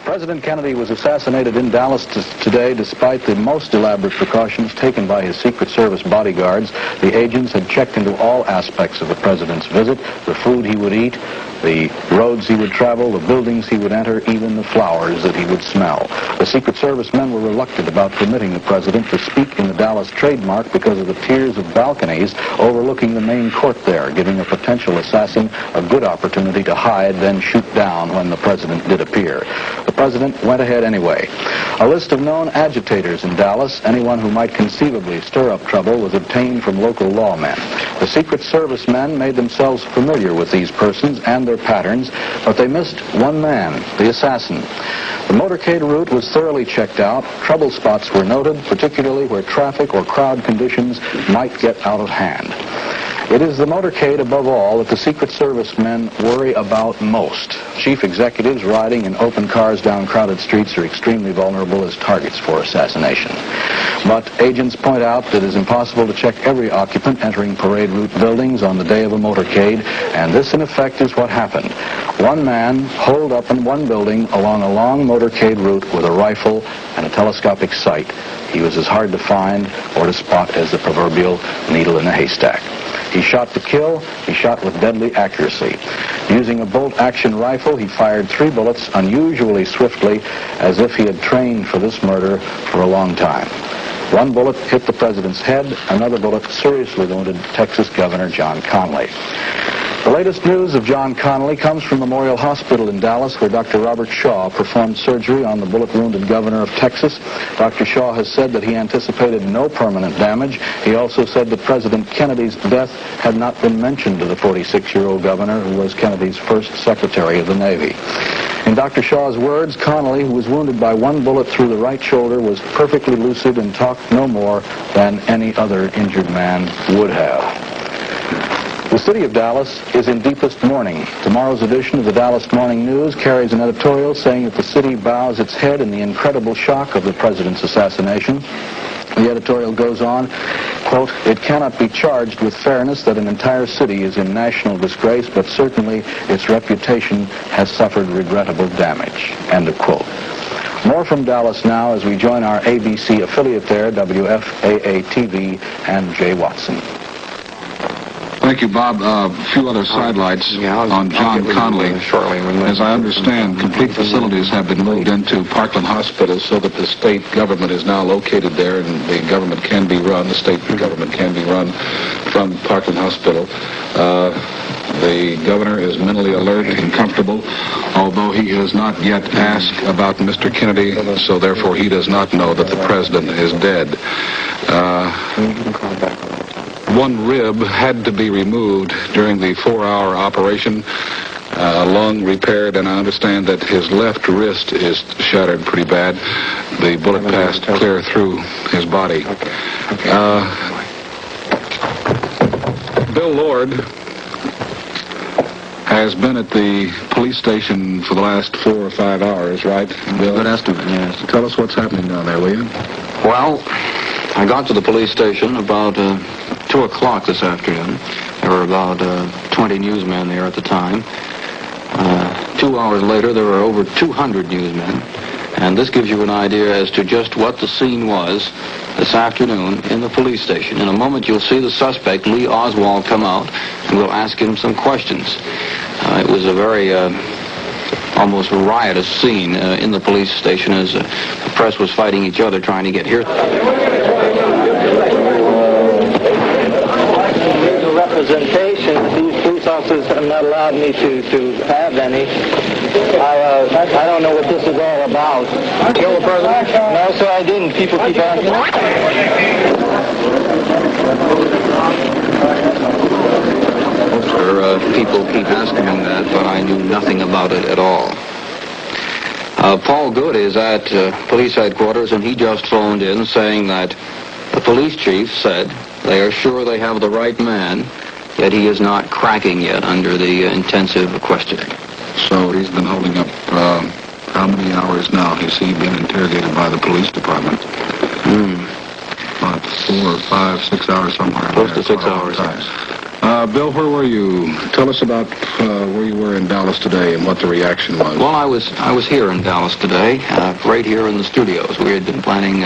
President Kennedy was assassinated in Dallas today despite the most elaborate precautions taken by his Secret Service bodyguards. The agents had checked into all aspects of the president's visit, the food he would eat, the roads he would travel, the buildings he would enter, even the flowers that he would smell. The Secret Service men were reluctant about permitting the president to speak in the Dallas trademark because of the tiers of balconies overlooking the main court there, giving a potential assassin a good opportunity to hide, then shoot down when the president did appear. The president went ahead anyway. A list of known agitators in Dallas, anyone who might conceivably stir up trouble, was obtained from local lawmen. The Secret Service men made themselves familiar with these persons and their patterns, but they missed one man, the assassin. The motorcade route was thoroughly checked out. Trouble spots were noted, particularly where traffic or crowd conditions might get out of hand. It is the motorcade, above all, that the Secret Service men worry about most. Chief executives riding in open cars down crowded streets are extremely vulnerable as targets for assassination. But agents point out that it is impossible to check every occupant entering parade route buildings on the day of a motorcade, and this, in effect, is what happened. One man holed up in one building along a long motorcade route with a rifle and a telescopic sight. He was as hard to find or to spot as the proverbial needle in a haystack. He shot to kill. He shot with deadly accuracy. Using a bolt-action rifle, he fired 3 bullets unusually swiftly, as if he had trained for this murder for a long time. One bullet hit the president's head. Another bullet seriously wounded Texas Governor John Connally. The latest news of John Connally comes from Memorial Hospital in Dallas, where Dr. Robert Shaw performed surgery on the bullet-wounded governor of Texas. Dr. Shaw has said that he anticipated no permanent damage. He also said that President Kennedy's death had not been mentioned to the 46-year-old governor, who was Kennedy's first Secretary of the Navy. In Dr. Shaw's words, Connally, who was wounded by 1 bullet through the right shoulder, was perfectly lucid and talked no more than any other injured man would have. The city of Dallas is in deepest mourning. Tomorrow's edition of the Dallas Morning News carries an editorial saying that the city bows its head in the incredible shock of the president's assassination. The editorial goes on, quote, "It cannot be charged with fairness that an entire city is in national disgrace, but certainly its reputation has suffered regrettable damage," end of quote. More from Dallas now as we join our ABC affiliate there, WFAA-TV, and Jay Watson. Thank you, Bob. A few other sidelights on John Connally. As I understand, complete facilities have been moved into Parkland Hospital so that the state government is now located there, and the government can be run, the state government can be run from Parkland Hospital. The governor is mentally alert and comfortable, although he has not yet asked about Mr. Kennedy, so therefore he does not know that the president is dead. One rib had to be removed during the 4-hour operation, lung repaired, and I understand that his left wrist is shattered pretty bad. The bullet passed clear through his body. Bill Lord has been at the police station for the last 4 or 5 hours, right, Bill? Good estimate, yes. Tell us what's happening down there, will you? Well, I got to the police station about 2 o'clock this afternoon. There were about 20 newsmen there at the time. 2 hours later, there were over 200 newsmen. And this gives you an idea as to just what the scene was this afternoon in the police station. In a moment, you'll see the suspect, Lee Oswald, come out, and we'll ask him some questions. It was a very almost riotous scene in the police station as the press was fighting each other trying to get here. Representation. These police officers have not allowed me to have any. I don't know what this is all about. Kill the president? No, sir, I didn't. People keep asking. Sir, people keep asking me that, but I knew nothing about it at all. Paul Good is at police headquarters, and he just phoned in saying that the police chief said they are sure they have the right man, yet he is not cracking yet under the intensive questioning. So he's been holding up how many hours now has he been interrogated by the police department? About 4 or 5, 6 hours somewhere. Close to 6 hours, yes. Bill, where were you? Tell us about where you were in Dallas today and what the reaction was. Well, I was here in Dallas today, right here in the studios. We had been planning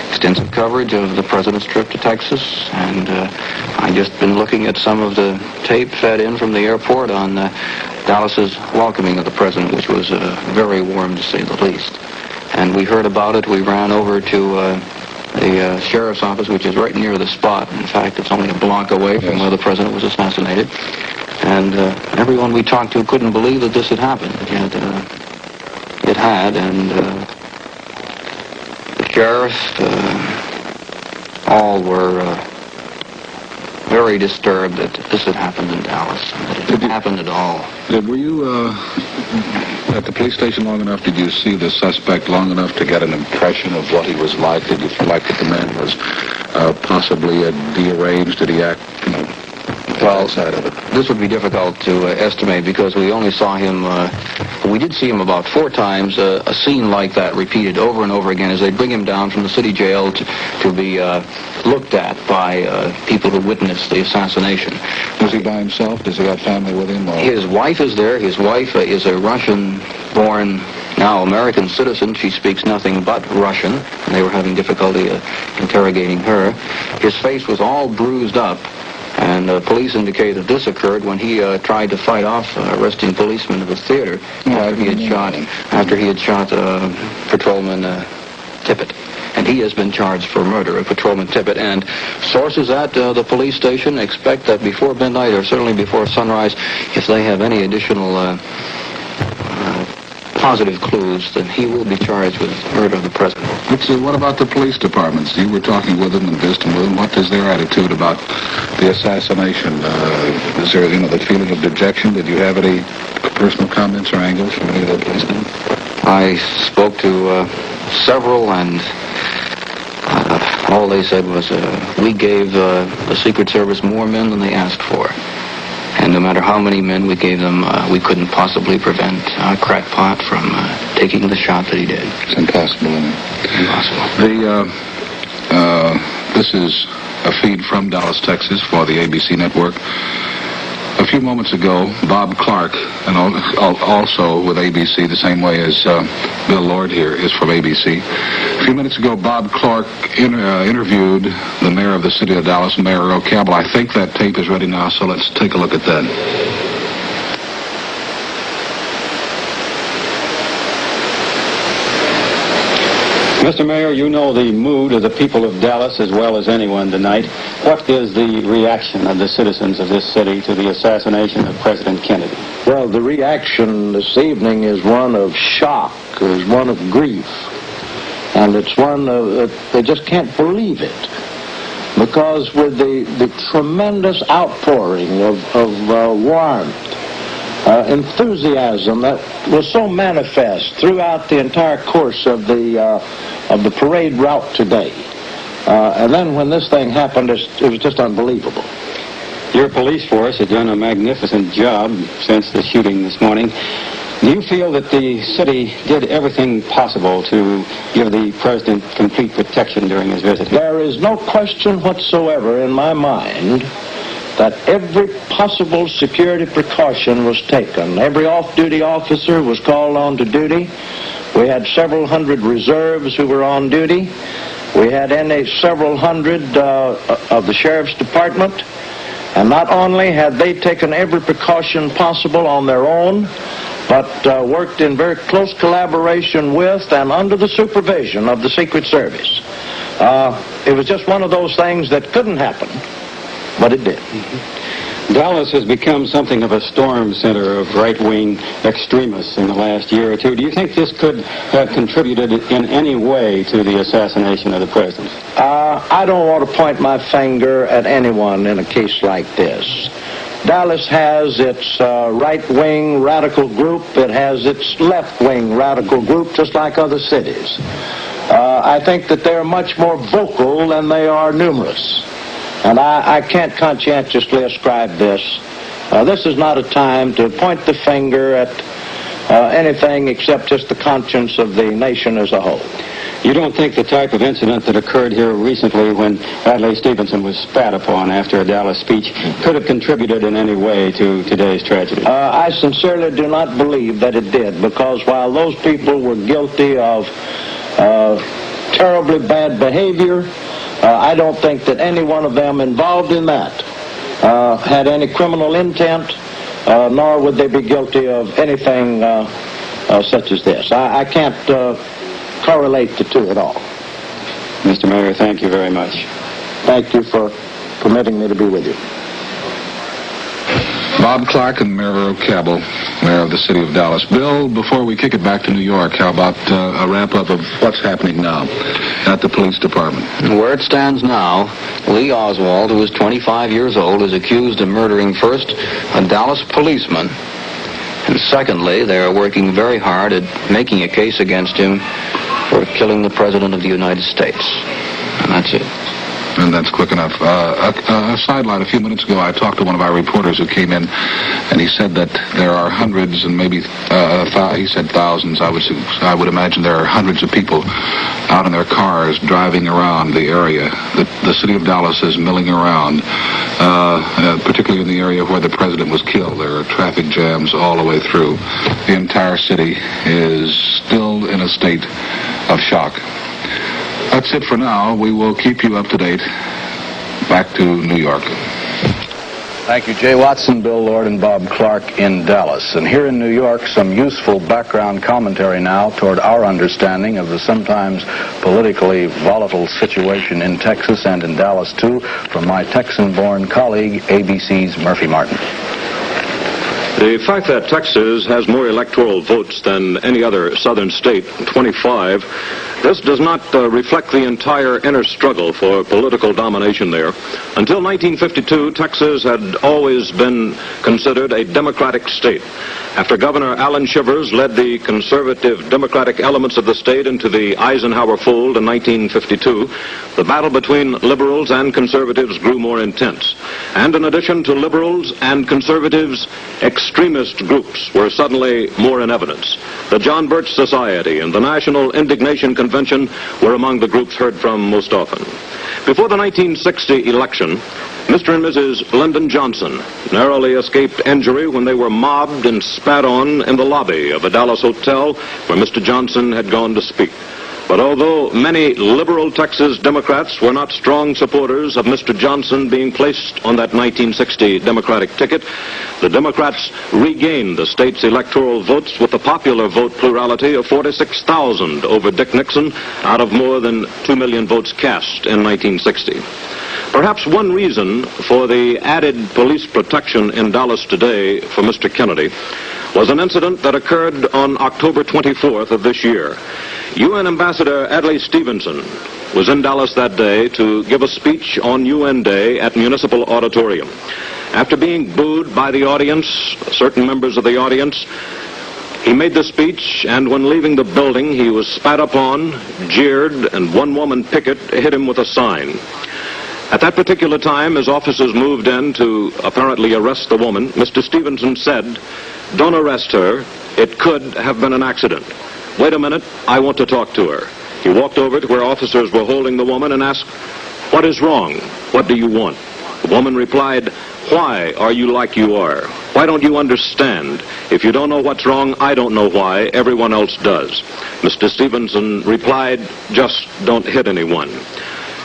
extensive coverage of the president's trip to Texas, and I just been looking at some of the tape fed in from the airport on Dallas's welcoming of the president, which was very warm to say the least. And we heard about it. We ran over to the sheriff's office, which is right near the spot. In fact, it's only a block away from where the president was assassinated. And everyone we talked to couldn't believe that this had happened. Yet it had, and the sheriff, all were very disturbed that this had happened in Dallas, and that it had happened at all. Were you at the police station long enough? Did you see the suspect long enough to get an impression of what he was like? Did you feel like that the man was possibly deranged? Did he act, well, outside of it? This would be difficult to estimate because we only saw him, we did see him about 4 times, a scene like that repeated over and over again as they bring him down from the city jail to be looked at by people who witnessed the assassination. Was he by himself? Does he have family with him? Or? His wife is there. His wife is a Russian-born, now American citizen. She speaks nothing but Russian, and they were having difficulty interrogating her. His face was all bruised up. And police indicate that this occurred when he tried to fight off arresting policemen at the theater after he had shot Patrolman Tippett. And he has been charged for murder of Patrolman Tippett. And sources at the police station expect that before midnight or certainly before sunrise, if they have any additional positive clues, then he will be charged with murder of the president. What about the police departments? You were talking with them and visiting with them. What is their attitude about the assassination? Is there, the feeling of dejection? Did you have any personal comments or angles from any of the policemen? I spoke to several, and all they said was, we gave the Secret Service more men than they asked for. And no matter how many men we gave them, we couldn't possibly prevent a crackpot from taking the shot that he did. It's impossible, isn't it? Impossible. This is a feed from Dallas, Texas for the ABC network. A few moments ago, Bob Clark, and also with ABC, the same way as Bill Lord here is from ABC. A few minutes ago, Bob Clark interviewed the mayor of the city of Dallas, Mayor Earl Campbell. I think that tape is ready now, so let's take a look at that. Mr. Mayor, you know the mood of the people of Dallas as well as anyone tonight. What is the reaction of the citizens of this city to the assassination of President Kennedy? Well, the reaction this evening is one of shock, is one of grief. And it's one of, they just can't believe it. Because with the tremendous outpouring of warmth, enthusiasm that was so manifest throughout the entire course of the parade route today. And then when this thing happened, it was just unbelievable. Your police force has done a magnificent job since the shooting this morning. Do you feel that the city did everything possible to give the president complete protection during his visit? There is no question whatsoever in my mind that every possible security precaution was taken. Every off-duty officer was called on to duty. We had several hundred reserves who were on duty. We had several hundred of the sheriff's department. And not only had they taken every precaution possible on their own, but worked in very close collaboration with and under the supervision of the Secret Service. It was just one of those things that couldn't happen, but it did. Dallas has become something of a storm center of right-wing extremists in the last year or two. Do you think this could have contributed in any way to the assassination of the president? I don't want to point my finger at anyone in a case like this. Dallas has its right-wing radical group. It has its left-wing radical group, just like other cities. I think that they're much more vocal than they are numerous. And I can't conscientiously ascribe this. This is not a time to point the finger at anything except just the conscience of the nation as a whole. You don't think the type of incident that occurred here recently when Adlai Stevenson was spat upon after a Dallas speech could have contributed in any way to today's tragedy? I sincerely do not believe that it did, because while those people were guilty of terribly bad behavior, I don't think that any one of them involved in that had any criminal intent, nor would they be guilty of anything such as this. I can't correlate the two at all. Mr. Mayor, thank you very much. Thank you for permitting me to be with you. Bob Clark and Mayor Cabell, Mayor of the City of Dallas. Bill, before we kick it back to New York, how about a wrap-up of what's happening now at the police department? Where it stands now, Lee Oswald, who is 25 years old, is accused of murdering first a Dallas policeman, and secondly, they are working very hard at making a case against him for killing the President of the United States. And that's it. And that's quick enough. A sideline, a few minutes ago, I talked to one of our reporters who came in, and he said that there are hundreds and maybe, he said thousands, I would imagine there are hundreds of people out in their cars driving around the area. The city of Dallas is milling around, particularly in the area where the president was killed. There are traffic jams all the way through. The entire city is still in a state of shock. That's it for now. We will keep you up to date. Back to New York. Thank you, Jay Watson, Bill Lord, and Bob Clark in Dallas. And here in New York, some useful background commentary now toward our understanding of the sometimes politically volatile situation in Texas and in Dallas, too, from my Texan-born colleague, ABC's Murphy Martin. The fact that Texas has more electoral votes than any other southern state, 25, this does not reflect the entire inner struggle for political domination there. Until 1952, Texas had always been considered a Democratic state. After Governor Allen Shivers led the conservative Democratic elements of the state into the Eisenhower fold in 1952, the battle between liberals and conservatives grew more intense. And in addition to liberals and conservatives, extremist groups were suddenly more in evidence. The John Birch Society and the National Indignation Convention were among the groups heard from most often. Before the 1960 election, Mr. and Mrs. Lyndon Johnson narrowly escaped injury when they were mobbed and spat on in the lobby of a Dallas hotel where Mr. Johnson had gone to speak. But although many liberal Texas Democrats were not strong supporters of Mr. Johnson being placed on that 1960 Democratic ticket, the Democrats regained the state's electoral votes with a popular vote plurality of 46,000 over Dick Nixon out of more than 2 million votes cast in 1960. Perhaps one reason for the added police protection in Dallas today for Mr. Kennedy was an incident that occurred on October 24th of this year. UN Ambassador Adlai Stevenson was in Dallas that day to give a speech on UN Day at Municipal Auditorium. After being booed by the audience, certain members of the audience, he made the speech, and when leaving the building, he was spat upon, jeered, and one woman picket hit him with a sign. At that particular time, as officers moved in to apparently arrest the woman, Mr. Stevenson said, "Don't arrest her. It could have been an accident. Wait a minute, I want to talk to her." He walked over to where officers were holding the woman and asked, "What is wrong? What do you want?" The woman replied, "Why are you like you are? Why don't you understand? If you don't know what's wrong, I don't know why. Everyone else does." Mr. Stevenson replied, "Just don't hit anyone."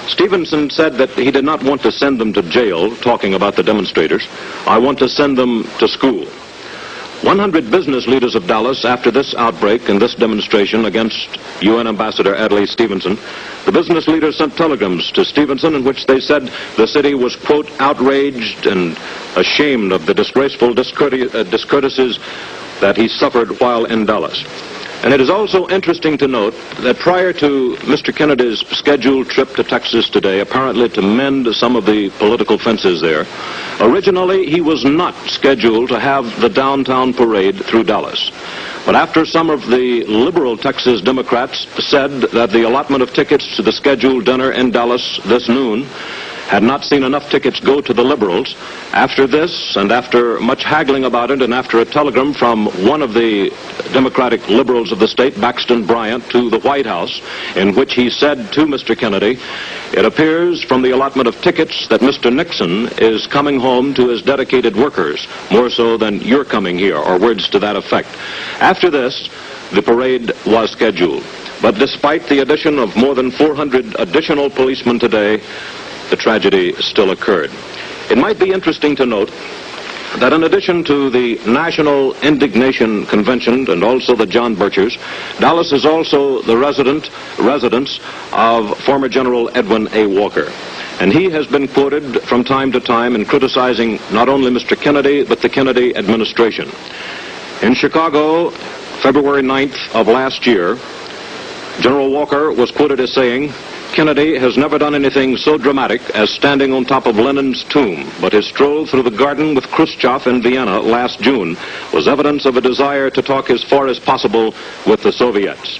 Stevenson said that he did not want to send them to jail, talking about the demonstrators. "I want to send them to school." 100 business leaders of Dallas, after this outbreak and this demonstration against UN Ambassador Adlai Stevenson, the business leaders sent telegrams to Stevenson in which they said the city was, quote, outraged and ashamed of the disgraceful discourtesies that he suffered while in Dallas. And it is also interesting to note that prior to Mr. Kennedy's scheduled trip to Texas today, apparently to mend some of the political fences there, originally he was not scheduled to have the downtown parade through Dallas. But after some of the liberal Texas Democrats said that the allotment of tickets to the scheduled dinner in Dallas this noon had not seen enough tickets go to the Liberals. After this, and after much haggling about it, and after a telegram from one of the Democratic Liberals of the state, Baxton Bryant, to the White House, in which he said to Mr. Kennedy, "It appears from the allotment of tickets that Mr. Nixon is coming home to his dedicated workers, more so than you're coming here," or words to that effect. After this, the parade was scheduled. But despite the addition of more than 400 additional policemen today, the tragedy still occurred. It might be interesting to note that in addition to the National Indignation Convention and also the John Birchers, Dallas is also the residence of former General Edwin A. Walker. And he has been quoted from time to time in criticizing not only Mr. Kennedy, but the Kennedy administration. In Chicago, February 9th of last year, General Walker was quoted as saying, "Kennedy has never done anything so dramatic as standing on top of Lenin's tomb, but his stroll through the garden with Khrushchev in Vienna last June was evidence of a desire to talk as far as possible with the Soviets."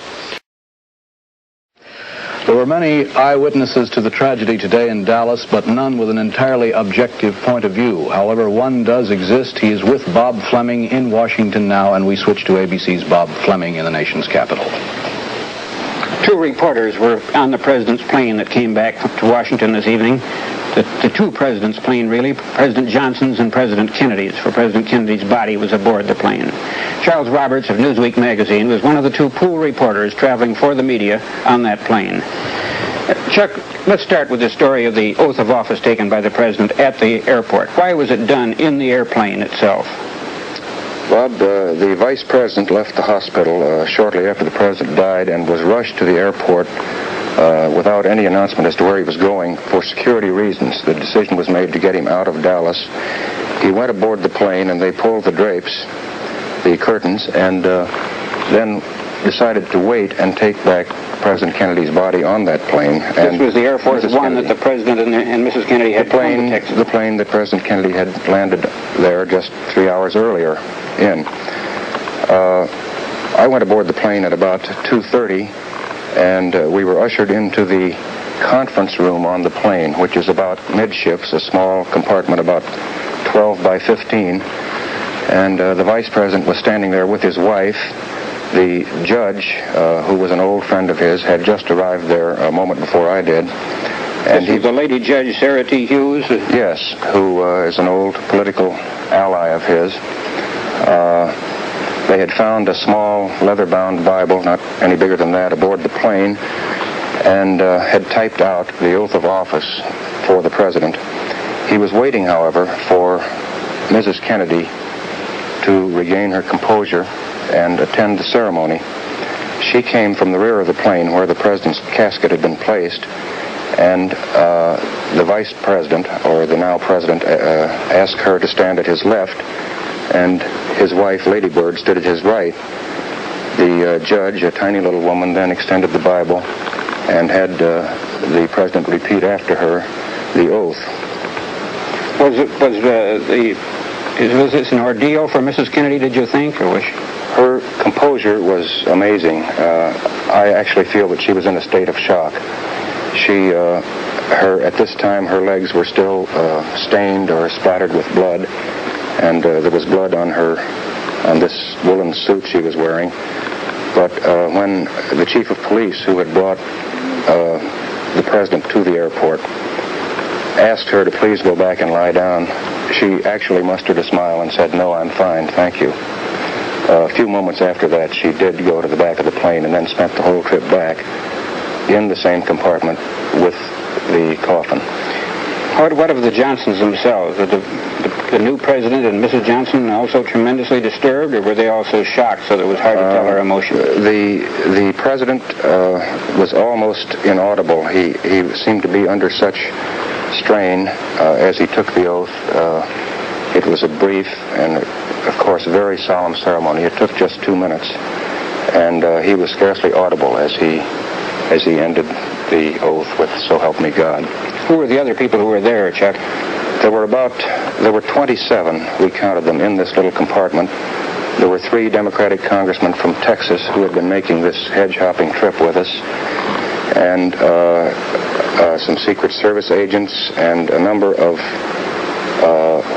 There were many eyewitnesses to the tragedy today in Dallas, but none with an entirely objective point of view. However, one does exist. He is with Bob Fleming in Washington now, and we switch to ABC's Bob Fleming in the nation's capital. Two reporters were on the president's plane that came back to Washington this evening. The two presidents' plane, really, President Johnson's and President Kennedy's, for President Kennedy's body was aboard the plane. Charles Roberts of Newsweek magazine was one of the two pool reporters traveling for the media on that plane. Chuck, let's start with the story of the oath of office taken by the president at the airport. Why was it done in the airplane itself? Bob, the vice president left the hospital shortly after the president died and was rushed to the airport without any announcement as to where he was going. For security reasons, the decision was made to get him out of Dallas. He went aboard the plane and they pulled the drapes, the curtains, and then decided to wait and take back President Kennedy's body on that plane. This was the Air Force One that the president and Mrs. Kennedy had flown to Texas. The plane that President Kennedy had landed there just 3 hours earlier in. I went aboard the plane at about 2:30, and we were ushered into the conference room on the plane, which is about midships, a small compartment about 12 by 15. And the vice president was standing there with his wife. The judge, who was an old friend of his, had just arrived there a moment before I did. And the lady judge, Sarah T. Hughes? Yes, who is an old political ally of his. They had found a small leather-bound Bible, not any bigger than that, aboard the plane, and had typed out the oath of office for the president. He was waiting, however, for Mrs. Kennedy to regain her composure and attend the ceremony. She came from the rear of the plane where the president's casket had been placed, and the vice president, or the now president, asked her to stand at his left, and his wife, Lady Bird, stood at his right. The judge, a tiny little woman, then extended the Bible and had the president repeat after her the oath. Was this an ordeal for Mrs. Kennedy, did you think, or was she? Her composure was amazing. I actually feel that she was in a state of shock. At this time, her legs were still stained or splattered with blood, and there was blood on this woolen suit she was wearing. But when the chief of police, who had brought the president to the airport, asked her to please go back and lie down, she actually mustered a smile and said, "No, I'm fine, thank you." A few moments after that, she did go to the back of the plane and then spent the whole trip back in the same compartment with the coffin. What of the Johnsons themselves? Were the new president and Mrs. Johnson also tremendously disturbed, or were they also shocked so that it was hard to tell her emotion? The president was almost inaudible. He seemed to be under such strain as he took the oath. It was a brief and, of course, very solemn ceremony. It took just 2 minutes, and he was scarcely audible as he ended the oath with "So help me God." Who were the other people who were there, Chuck? There were 27, we counted them, in this little compartment. There were 3 Democratic congressmen from Texas who had been making this hedge-hopping trip with us, and some Secret Service agents, and a number of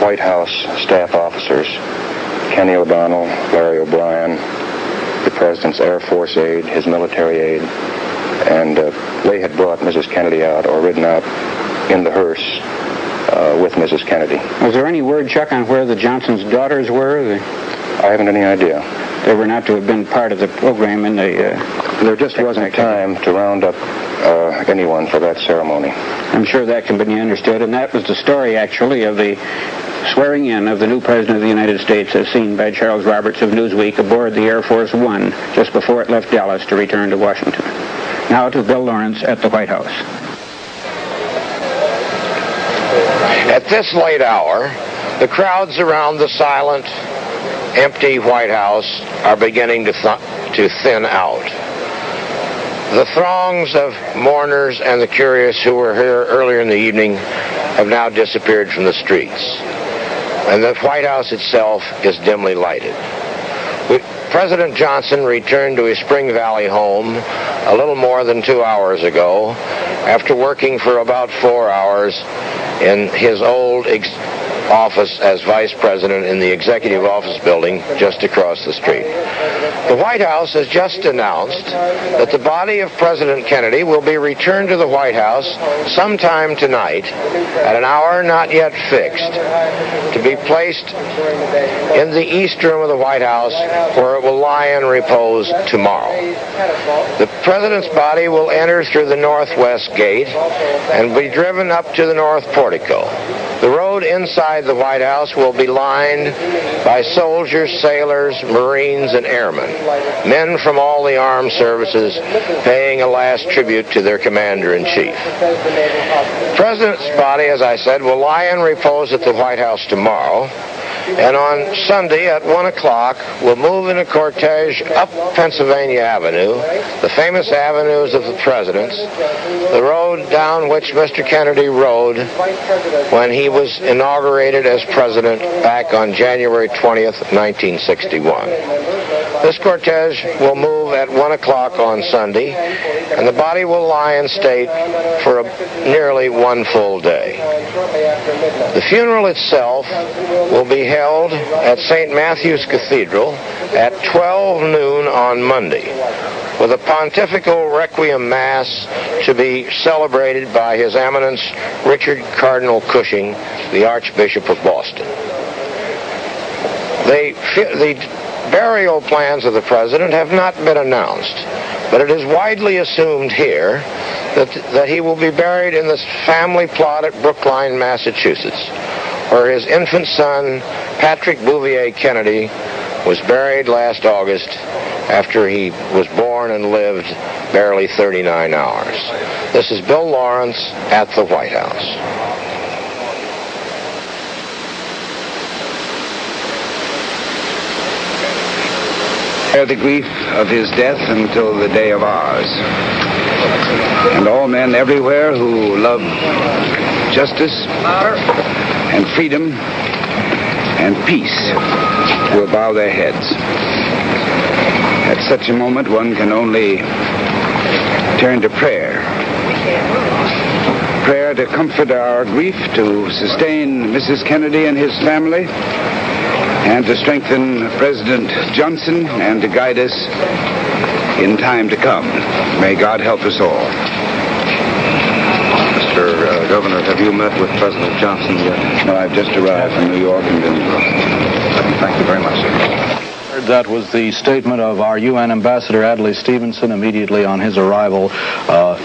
White House staff officers, Kenny O'Donnell, Larry O'Brien, the President's Air Force aide, his military aide, and they had brought Mrs. Kennedy out, or ridden out in the hearse with Mrs. Kennedy. Was there any word, Chuck, on where the Johnsons' daughters were? I haven't any idea. They were not to have been part of the program in the... There just wasn't time to round up anyone for that ceremony. I'm sure that can be understood, and that was the story, actually, of the swearing in of the new President of the United States as seen by Charles Roberts of Newsweek aboard the Air Force One just before it left Dallas to return to Washington. Now to Bill Lawrence at the White House. At this late hour, the crowds around the silent, empty White House are beginning to thin out. The throngs of mourners and the curious who were here earlier in the evening have now disappeared from the streets, and the White House itself is dimly lighted. President Johnson returned to his Spring Valley home a little more than 2 hours ago after working for about 4 hours in his old office as vice president in the executive office building just across the street. The White House has just announced that the body of President Kennedy will be returned to the White House sometime tonight at an hour not yet fixed, to be placed in the East Room of the White House, where it will lie in repose tomorrow. The President's body will enter through the northwest gate and be driven up to the north portico. The road inside the White House will be lined by soldiers, sailors, Marines, and airmen, men from all the armed services paying a last tribute to their commander-in-chief. The President's body, as I said, will lie in repose at the White House tomorrow, and on Sunday at 1 o'clock we'll move in a cortege up Pennsylvania Avenue, the famous avenues of the presidents, the road down which Mr. Kennedy rode when he was inaugurated as president back on January 20th, 1961. This cortege will move at 1 o'clock on Sunday, and the body will lie in state for nearly 1 full day. The funeral itself will be held at St. Matthew's Cathedral at 12 noon on Monday, with a pontifical requiem mass to be celebrated by His Eminence Richard Cardinal Cushing, the Archbishop of Boston. The burial plans of the President have not been announced, but it is widely assumed here that he will be buried in the family plot at Brookline, Massachusetts, where his infant son, Patrick Bouvier Kennedy, was buried last August after he was born and lived barely 39 hours. This is Bill Lawrence at the White House. The grief of his death until the day of ours. And all men everywhere who love justice and freedom and peace will bow their heads. At such a moment, one can only turn to prayer. Prayer to comfort our grief, to sustain Mrs. Kennedy and his family, and to strengthen President Johnson and to guide us in time to come. May God help us all. Mr. Governor, have you met with President Johnson yet? No, I've just arrived from New York and been... Thank you very much, sir. That was the statement of our UN Ambassador Adlai Stevenson immediately on his arrival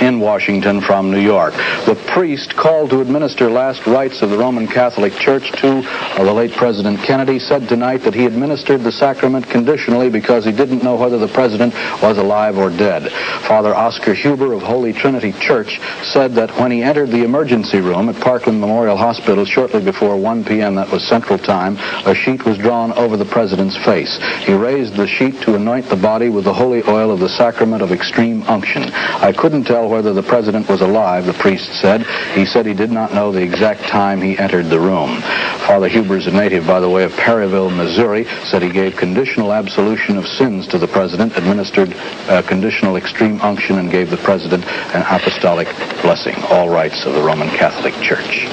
in Washington from New York. The priest called to administer last rites of the Roman Catholic Church to the late President Kennedy said tonight that he administered the sacrament conditionally because he didn't know whether the president was alive or dead. Father Oscar Huber of Holy Trinity Church said that when he entered the emergency room at Parkland Memorial Hospital shortly before 1 p.m., that was Central Time, a sheet was drawn over the president's face. He He raised the sheet to anoint the body with the holy oil of the sacrament of extreme unction. I couldn't tell whether the president was alive, the priest said. He said he did not know the exact time he entered the room. Father Huber's a native, by the way, of Perryville, Missouri, said he gave conditional absolution of sins to the president, administered conditional extreme unction, and gave the president an apostolic blessing, all rites of the Roman Catholic Church.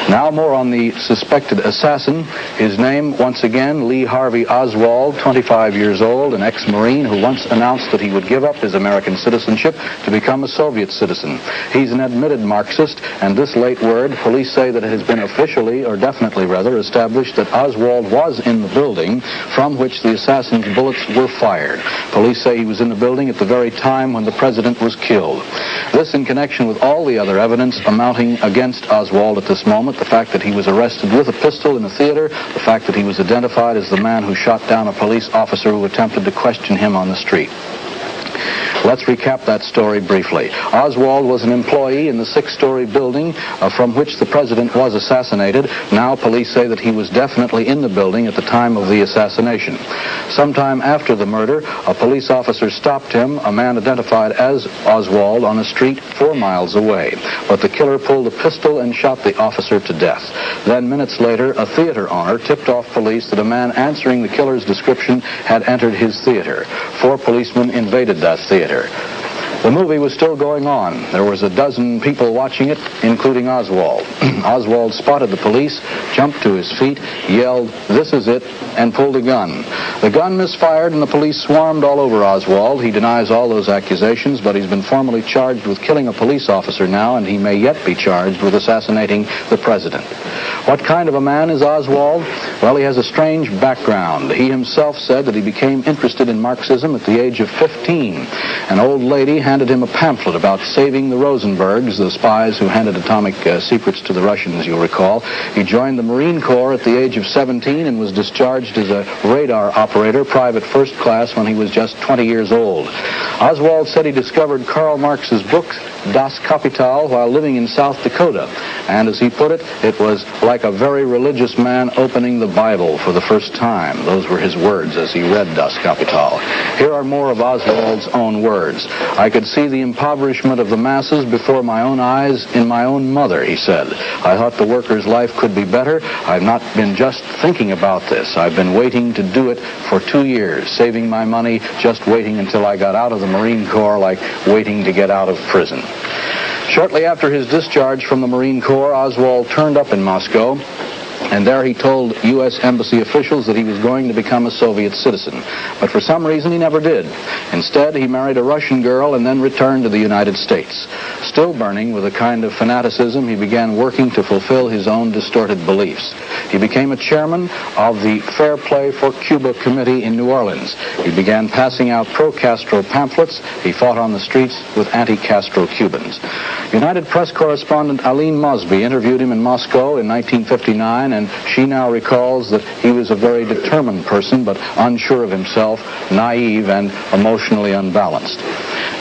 Now more on the suspected assassin. His name, once again, Lee Harvey Oswald, 25 years old, an ex-Marine who once announced that he would give up his American citizenship to become a Soviet citizen. He's an admitted Marxist, and this late word, police say that it has been officially, or definitely rather, established that Oswald was in the building from which the assassin's bullets were fired. Police say he was in the building at the very time when the president was killed. This in connection with all the other evidence amounting against Oswald at this moment, the fact that he was arrested with a pistol in a theater, the fact that he was identified as the man who shot down a police officer who attempted to question him on the street. Let's recap that story briefly. Oswald was an employee in the six-story building from which the president was assassinated. Now police say that he was definitely in the building at the time of the assassination. Sometime after the murder, a police officer stopped him, a man identified as Oswald, on a street 4 miles away. But the killer pulled a pistol and shot the officer to death. Then minutes later, a theater owner tipped off police that a man answering the killer's description had entered his theater. 4 policemen invaded that theater. The movie was still going on. There was a dozen people watching it, including Oswald. Oswald spotted the police, jumped to his feet, yelled, "This is it," and pulled a gun. The gun misfired and the police swarmed all over Oswald. He denies all those accusations, but he's been formally charged with killing a police officer now, and he may yet be charged with assassinating the president. What kind of a man is Oswald? Well, he has a strange background. He himself said that he became interested in Marxism at the age of 15. An old lady handed him a pamphlet about saving the Rosenbergs, the spies who handed atomic secrets to the Russians, you'll recall. He joined the Marine Corps at the age of 17 and was discharged as a radar operator, private first class, when he was just 20 years old. Oswald said he discovered Karl Marx's book, Das Kapital, while living in South Dakota. And as he put it, it was like a very religious man opening the Bible for the first time. Those were his words as he read Das Kapital. Here are more of Oswald's own words. "I could see the impoverishment of the masses before my own eyes in my own mother," he said. "I thought the worker's life could be better. I've not been just thinking about this. I've been waiting to do it for 2 years, saving my money, just waiting until I got out of the Marine Corps, like waiting to get out of prison." Shortly after his discharge from the Marine Corps, Oswald turned up in Moscow, and there he told U.S. Embassy officials that he was going to become a Soviet citizen. But for some reason, he never did. Instead, he married a Russian girl and then returned to the United States. Still burning with a kind of fanaticism, he began working to fulfill his own distorted beliefs. He became a chairman of the Fair Play for Cuba Committee in New Orleans. He began passing out pro-Castro pamphlets. He fought on the streets with anti-Castro Cubans. United Press correspondent Aline Mosby interviewed him in Moscow in 1959, and she now recalls that he was a very determined person, but unsure of himself, naive, and emotionally unbalanced.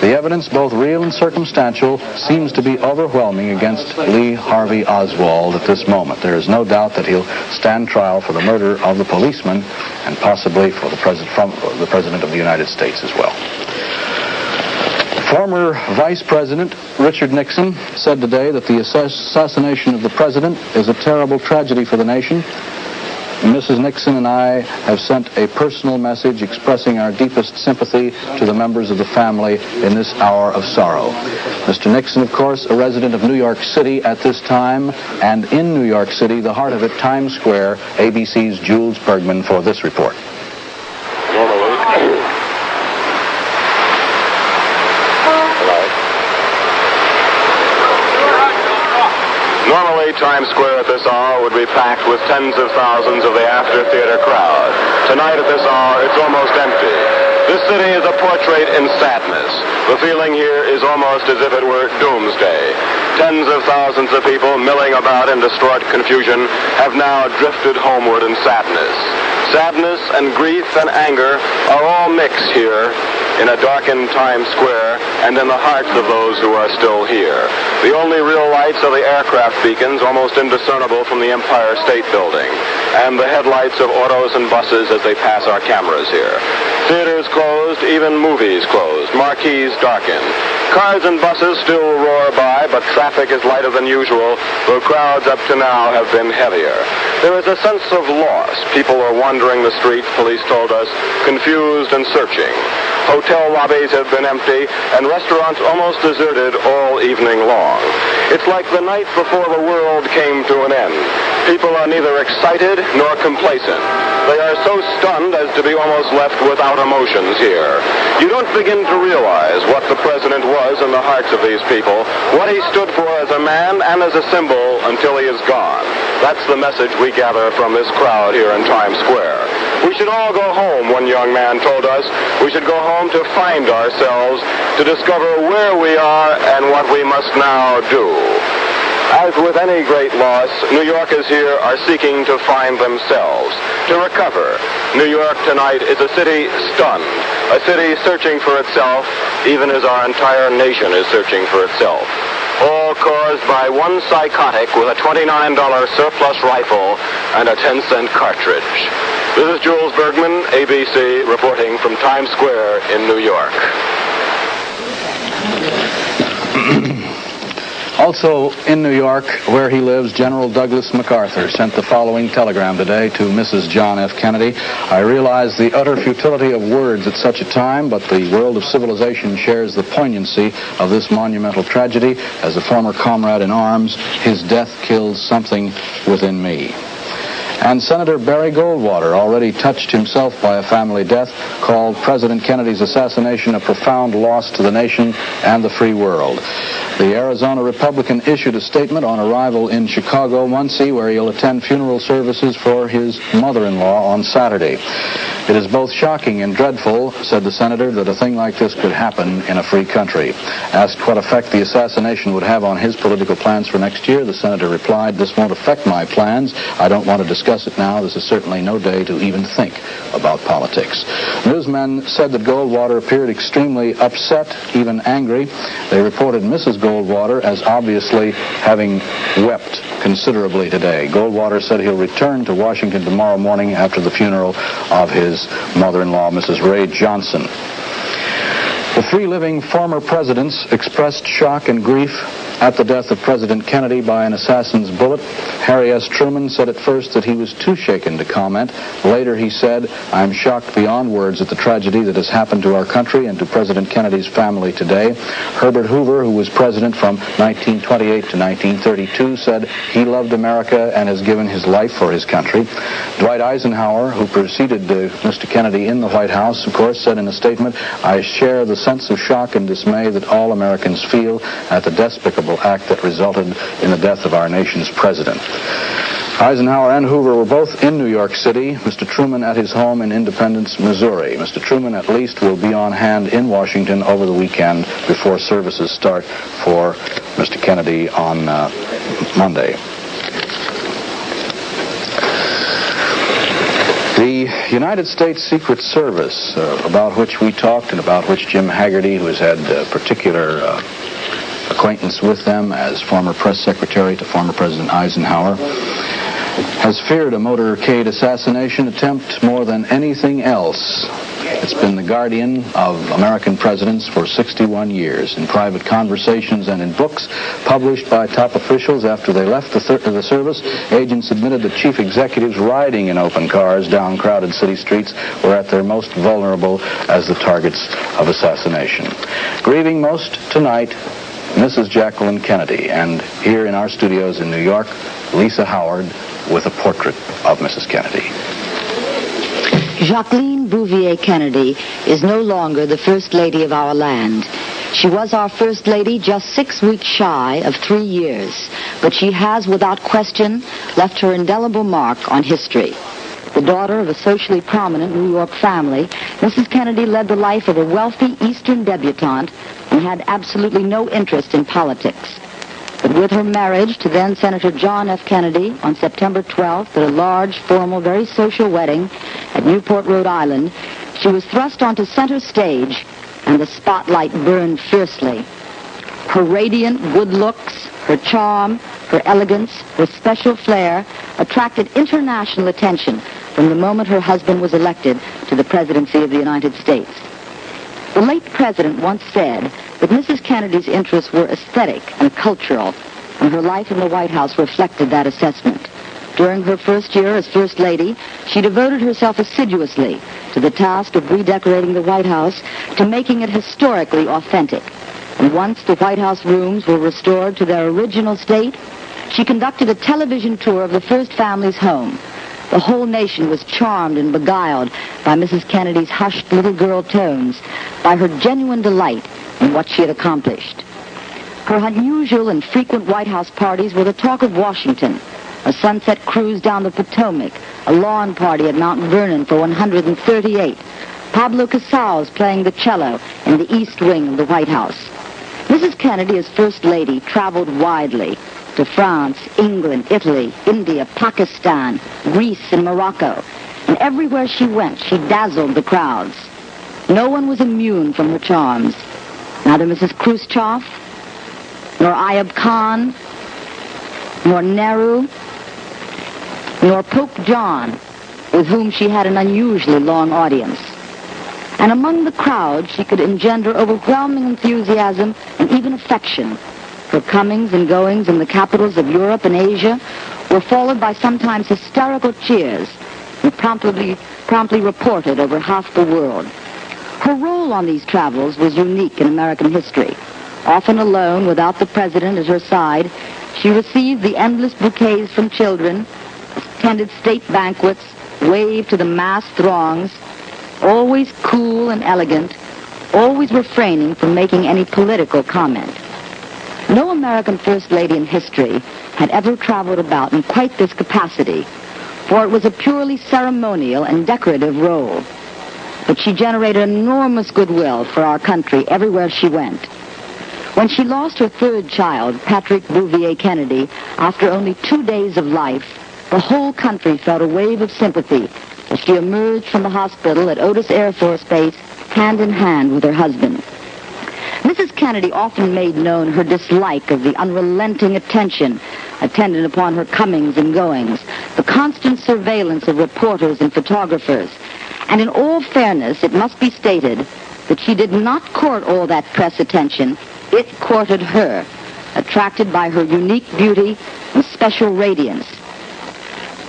The evidence, both real and circumstantial, seems to be overwhelming against Lee Harvey Oswald at this moment. There is no doubt that he'll stand trial for the murder of the policeman and possibly for the President of the United States as well. Former Vice President Richard Nixon said today that the assassination of the president is a terrible tragedy for the nation. Mrs. Nixon and I have sent a personal message expressing our deepest sympathy to the members of the family in this hour of sorrow. Mr. Nixon, of course, a resident of New York City at this time, and in New York City, the heart of it, Times Square, ABC's Jules Bergman for this report. Normally, Times Square at this hour would be packed with tens of thousands of the after-theater crowd. Tonight at this hour, it's almost empty. This city is a portrait in sadness. The feeling here is almost as if it were doomsday. Tens of thousands of people milling about in distraught confusion have now drifted homeward in sadness. Sadness and grief and anger are all mixed here in a darkened Times Square and in the hearts of those who are still here. The only real lights are the aircraft beacons, almost indiscernible from the Empire State Building, and the headlights of autos and buses as they pass our cameras here. Theaters closed, even movies closed, marquees darkened. Cars and buses still roar by, but traffic is lighter than usual, though crowds up to now have been heavier. There is a sense of loss. People are wandering the streets, police told us, confused and searching. Hotel lobbies have been empty, and restaurants almost deserted all evening long. It's like the night before the world came to an end. People are neither excited nor complacent. They are so stunned as to be almost left without emotions here. You don't begin to realize what the president was in the hearts of these people, what he stood for as a man and as a symbol until he is gone. That's the message we gather from this crowd here in Times Square. We should all go home, one young man told us. We should go home to find ourselves, to discover where we are and what we must now do. As with any great loss, New Yorkers here are seeking to find themselves, to recover. New York tonight is a city stunned, a city searching for itself, even as our entire nation is searching for itself. All caused by one psychotic with a $29 surplus rifle and a 10-cent cartridge. This is Jules Bergman, ABC, reporting from Times Square in New York. Also in New York, where he lives, General Douglas MacArthur sent the following telegram today to Mrs. John F. Kennedy. I realize the utter futility of words at such a time, but the world of civilization shares the poignancy of this monumental tragedy. As a former comrade in arms, his death kills something within me. And Senator Barry Goldwater, already touched himself by a family death, called President Kennedy's assassination a profound loss to the nation and the free world. The Arizona Republican issued a statement on arrival in Chicago, Muncie, where he'll attend funeral services for his mother-in-law on Saturday. It is both shocking and dreadful, said the senator, that a thing like this could happen in a free country. Asked what effect the assassination would have on his political plans for next year, the senator replied, "This won't affect my plans. I don't want to discuss it now. This is certainly no day to even think about politics." Newsmen said that Goldwater appeared extremely upset, even angry. They reported Mrs. Goldwater as obviously having wept considerably today. Goldwater said he'll return to Washington tomorrow morning after the funeral of his mother-in-law, Mrs. Ray Johnson. The three living former presidents expressed shock and grief at the death of President Kennedy by an assassin's bullet. Harry S. Truman said at first that he was too shaken to comment. Later he said, "I'm shocked beyond words at the tragedy that has happened to our country and to President Kennedy's family today." Herbert Hoover, who was president from 1928 to 1932, said he loved America and has given his life for his country. Dwight Eisenhower, who preceded Mr. Kennedy in the White House, of course, said in a statement, "I share the sense of shock and dismay that all Americans feel at the despicable act that resulted in the death of our nation's president." Eisenhower and Hoover were both in New York City, Mr. Truman at his home in Independence, Missouri. Mr. Truman at least will be on hand in Washington over the weekend before services start for Mr. Kennedy on Monday. The United States Secret Service, about which we talked and about which Jim Haggerty, who has had particular acquaintance with them as former press secretary to former President Eisenhower, has feared a motorcade assassination attempt more than anything else. It's been the guardian of American presidents for 61 years. In private conversations and in books published by top officials after they left the service, agents admitted that chief executives riding in open cars down crowded city streets were at their most vulnerable as the targets of assassination. Grieving most tonight, Mrs. Jacqueline Kennedy, and here in our studios in New York, Lisa Howard with a portrait of Mrs. Kennedy. Jacqueline Bouvier Kennedy is no longer the First Lady of our land. She was our First Lady just 6 weeks shy of 3 years, but she has, without question, left her indelible mark on history. The daughter of a socially prominent New York family, Mrs. Kennedy led the life of a wealthy Eastern debutante and had absolutely no interest in politics. But with her marriage to then Senator John F. Kennedy on September 12th at a large, formal, very social wedding at Newport, Rhode Island, she was thrust onto center stage and the spotlight burned fiercely. Her radiant good looks, her charm, her elegance, her special flair attracted international attention from the moment her husband was elected to the presidency of the United States. The late president once said that Mrs. Kennedy's interests were aesthetic and cultural, and her life in the White House reflected that assessment. During her first year as First Lady, she devoted herself assiduously to the task of redecorating the White House, to making it historically authentic. And once the White House rooms were restored to their original state, she conducted a television tour of the first family's home. The whole nation was charmed and beguiled by Mrs. Kennedy's hushed little girl tones, by her genuine delight in what she had accomplished. Her unusual and frequent White House parties were the talk of Washington, a sunset cruise down the Potomac, a lawn party at Mount Vernon for 138, Pablo Casals playing the cello in the East Wing of the White House. Mrs. Kennedy, as First Lady, traveled widely to France, England, Italy, India, Pakistan, Greece, and Morocco. And everywhere she went, she dazzled the crowds. No one was immune from her charms. Neither Mrs. Khrushchev, nor Ayub Khan, nor Nehru, nor Pope John, with whom she had an unusually long audience. And among the crowd, she could engender overwhelming enthusiasm and even affection. Her comings and goings in the capitals of Europe and Asia were followed by sometimes hysterical cheers and promptly reported over half the world. Her role on these travels was unique in American history. Often alone, without the president at her side, she received the endless bouquets from children, attended state banquets, waved to the massed throngs, always cool and elegant, always refraining from making any political comment. No American First Lady in history had ever traveled about in quite this capacity, for it was a purely ceremonial and decorative role. But she generated enormous goodwill for our country everywhere she went. When she lost her third child, Patrick Bouvier Kennedy, after only 2 days of life, the whole country felt a wave of sympathy as she emerged from the hospital at Otis Air Force Base hand in hand with her husband. Mrs. Kennedy often made known her dislike of the unrelenting attention attendant upon her comings and goings, the constant surveillance of reporters and photographers. And in all fairness, it must be stated that she did not court all that press attention. It courted her, attracted by her unique beauty and special radiance.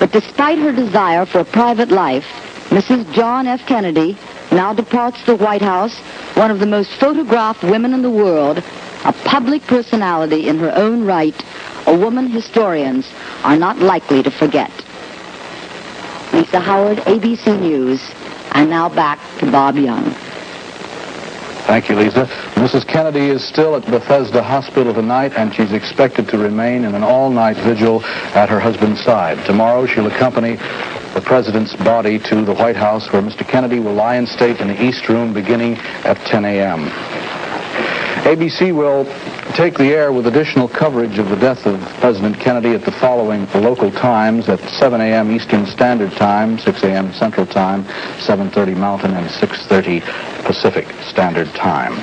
But despite her desire for a private life, Mrs. John F. Kennedy now departs the White House, one of the most photographed women in the world, a public personality in her own right, a woman historians are not likely to forget. Lisa Howard, ABC News. And now back to Bob Young. Thank you, Lisa. Mrs. Kennedy is still at Bethesda Hospital tonight, and she's expected to remain in an all-night vigil at her husband's side. Tomorrow, she'll accompany the president's body to the White House, where Mr. Kennedy will lie in state in the East Room beginning at 10 a.m. ABC will take the air with additional coverage of the death of President Kennedy at the following local times: at 7 a.m. Eastern Standard Time, 6 a.m. Central Time, 7:30 Mountain, and 6:30 Pacific Standard Time.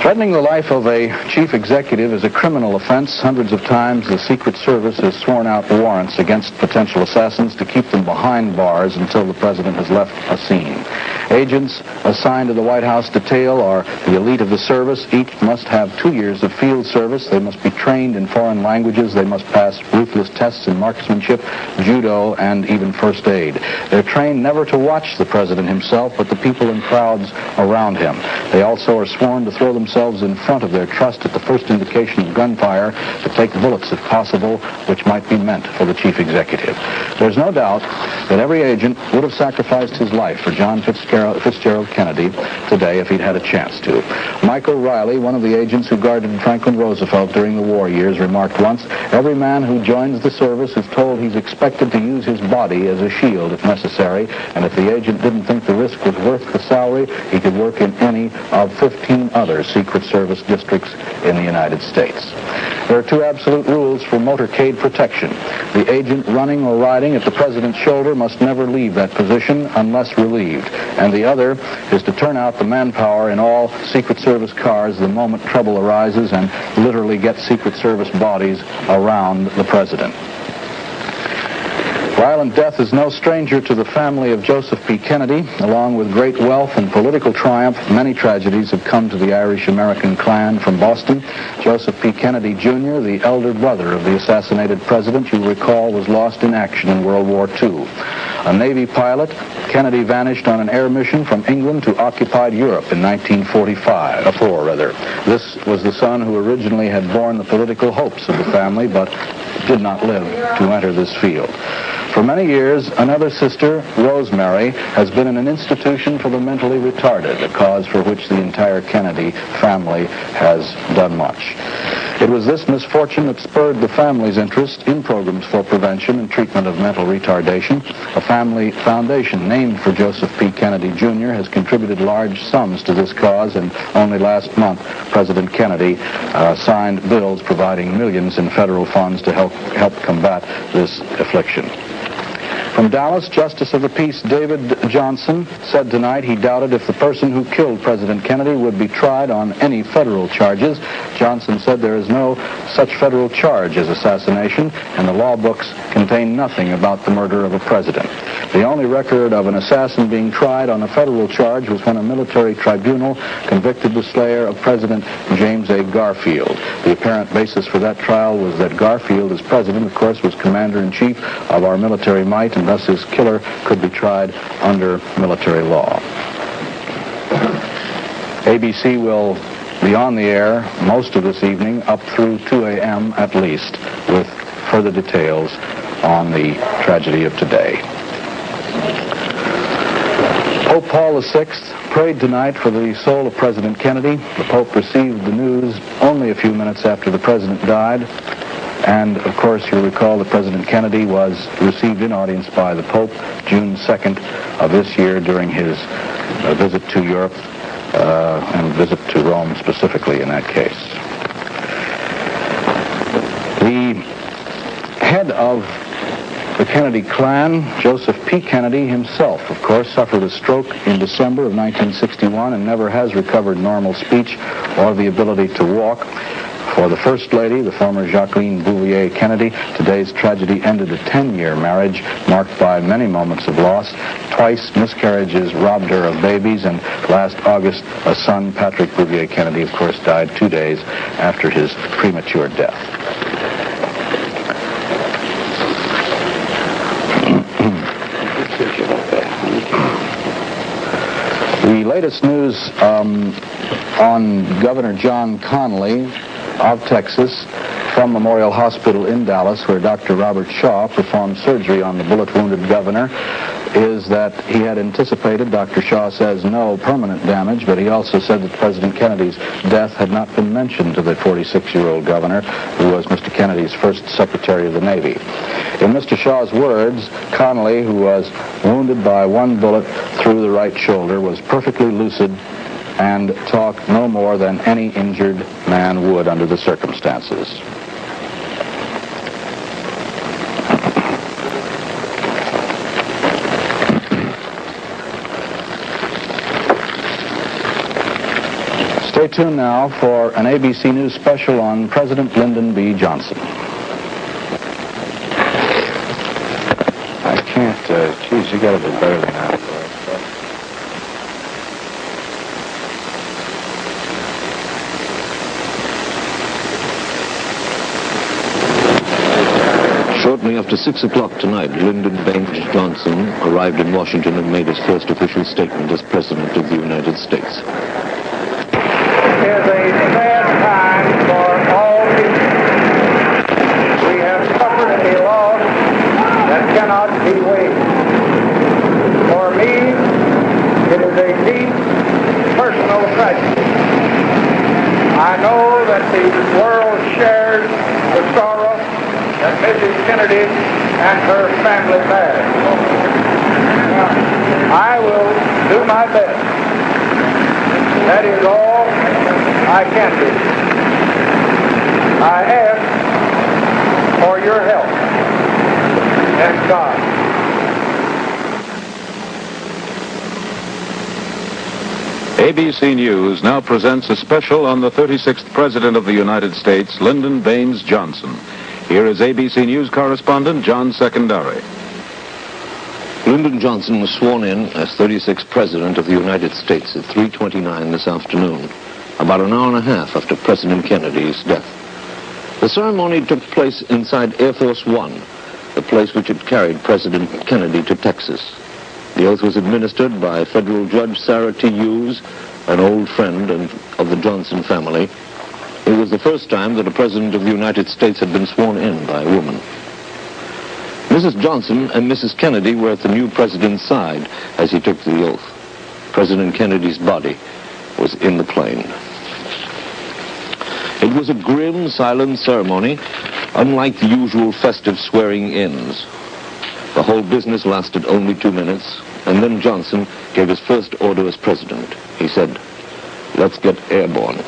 Threatening the life of a chief executive is a criminal offense. Hundreds of times the Secret Service has sworn out warrants against potential assassins to keep them behind bars until the president has left a scene. Agents assigned to the White House detail are the elite of the service. Each must have 2 years of field service. They must be trained in foreign languages. They must pass ruthless tests in marksmanship, judo, and even first aid. They're trained never to watch the president himself, but the people in crowds around him. They also are sworn to throw themselves in front of their trust at the first indication of gunfire, to take bullets if possible, which might be meant for the chief executive. There's no doubt that every agent would have sacrificed his life for John Fitzgerald Kennedy today if he'd had a chance to. Michael Riley, one of the agents who guarded Franklin Roosevelt during the war years, remarked once, "Every man who joins the service is told he's expected to use his body as a shield if necessary, and if the agent didn't think the risk was worth the salary, he could work in any of 15 other Secret Service districts in the United States." There are 2 absolute rules for motorcade protection. The agent running or riding at the president's shoulder must never leave that position unless relieved, and the other is to turn out the manpower in all Secret Service cars the moment trouble arises and literally get Secret Service bodies around the president. Violent death is no stranger to the family of Joseph P. Kennedy. Along with great wealth and political triumph, many tragedies have come to the Irish-American clan from Boston. Joseph P. Kennedy, Jr., the elder brother of the assassinated president, you recall, was lost in action in World War II. A Navy pilot, Kennedy vanished on an air mission from England to occupied Europe in 1944. This was the son who originally had borne the political hopes of the family, but did not live to enter this field. For many years, another sister, Rosemary, has been in an institution for the mentally retarded, a cause for which the entire Kennedy family has done much. It was this misfortune that spurred the family's interest in programs for prevention and treatment of mental retardation. A family foundation named for Joseph P. Kennedy, Jr. has contributed large sums to this cause, and only last month, President Kennedy signed bills providing millions in federal funds to help combat this affliction. From Dallas, Justice of the Peace David Johnson said tonight he doubted if the person who killed President Kennedy would be tried on any federal charges. Johnson said there is no such federal charge as assassination, and the law books contain nothing about the murder of a president. The only record of an assassin being tried on a federal charge was when a military tribunal convicted the slayer of President James A. Garfield. The apparent basis for that trial was that Garfield, as president, of course, was commander-in-chief of our military might, and thus his killer could be tried under military law. ABC will be on the air most of this evening, up through 2 a.m. at least, with further details on the tragedy of today. Pope Paul VI prayed tonight for the soul of President Kennedy. The Pope received the news only a few minutes after the president died. And, of course, you'll recall that President Kennedy was received in audience by the Pope June 2nd of this year during his visit to Europe and visit to Rome specifically in that case. The head of the Kennedy clan, Joseph P. Kennedy himself, of course, suffered a stroke in December of 1961 and never has recovered normal speech or the ability to walk. For the First Lady, the former Jacqueline Kennedy, today's tragedy ended a 10-year marriage marked by many moments of loss. Twice, miscarriages robbed her of babies, and last August, a son, Patrick Bouvier Kennedy, of course, died 2 days after his premature death. The latest news on Governor John Connally of Texas from Memorial Hospital in Dallas, where Dr. Robert Shaw performed surgery on the bullet-wounded governor, is that he had anticipated, Dr. Shaw says, no permanent damage, but he also said that President Kennedy's death had not been mentioned to the 46-year-old governor, who was Mr. Kennedy's first Secretary of the Navy. In Mr. Shaw's words, Connally, who was wounded by one bullet through the right shoulder, was perfectly lucid and talked no more than any injured man would under the circumstances. Stay tuned now for an ABC News special on President Lyndon B. Johnson. I can't, geez, you gotta do better than that. Shortly after 6 o'clock tonight, Lyndon Baines Johnson arrived in Washington and made his first official statement as President of the United States. It is a sad time for all people. We have suffered a loss that cannot be weighed. For me, it is a deep personal tragedy. I know that the world shares the sorrow that Mrs. Kennedy and her family bear. I will do my best. That is all I can do. I ask for your help and God. ABC News now presents a special on the 36th President of the United States, Lyndon Baines Johnson. Here is ABC News correspondent John Secondary. Lyndon Johnson was sworn in as 36th President of the United States at 3:29 this afternoon, about an hour and a half after President Kennedy's death. The ceremony took place inside Air Force One, the place which had carried President Kennedy to Texas. The oath was administered by federal judge Sarah T. Hughes, an old friend of the Johnson family. It was the first time that a President of the United States had been sworn in by a woman. Mrs. Johnson and Mrs. Kennedy were at the new president's side as he took the oath. President Kennedy's body was in the plane. It was a grim, silent ceremony, unlike the usual festive swearing-ins. The whole business lasted only 2 minutes, and then Johnson gave his first order as president. He said, "Let's get airborne."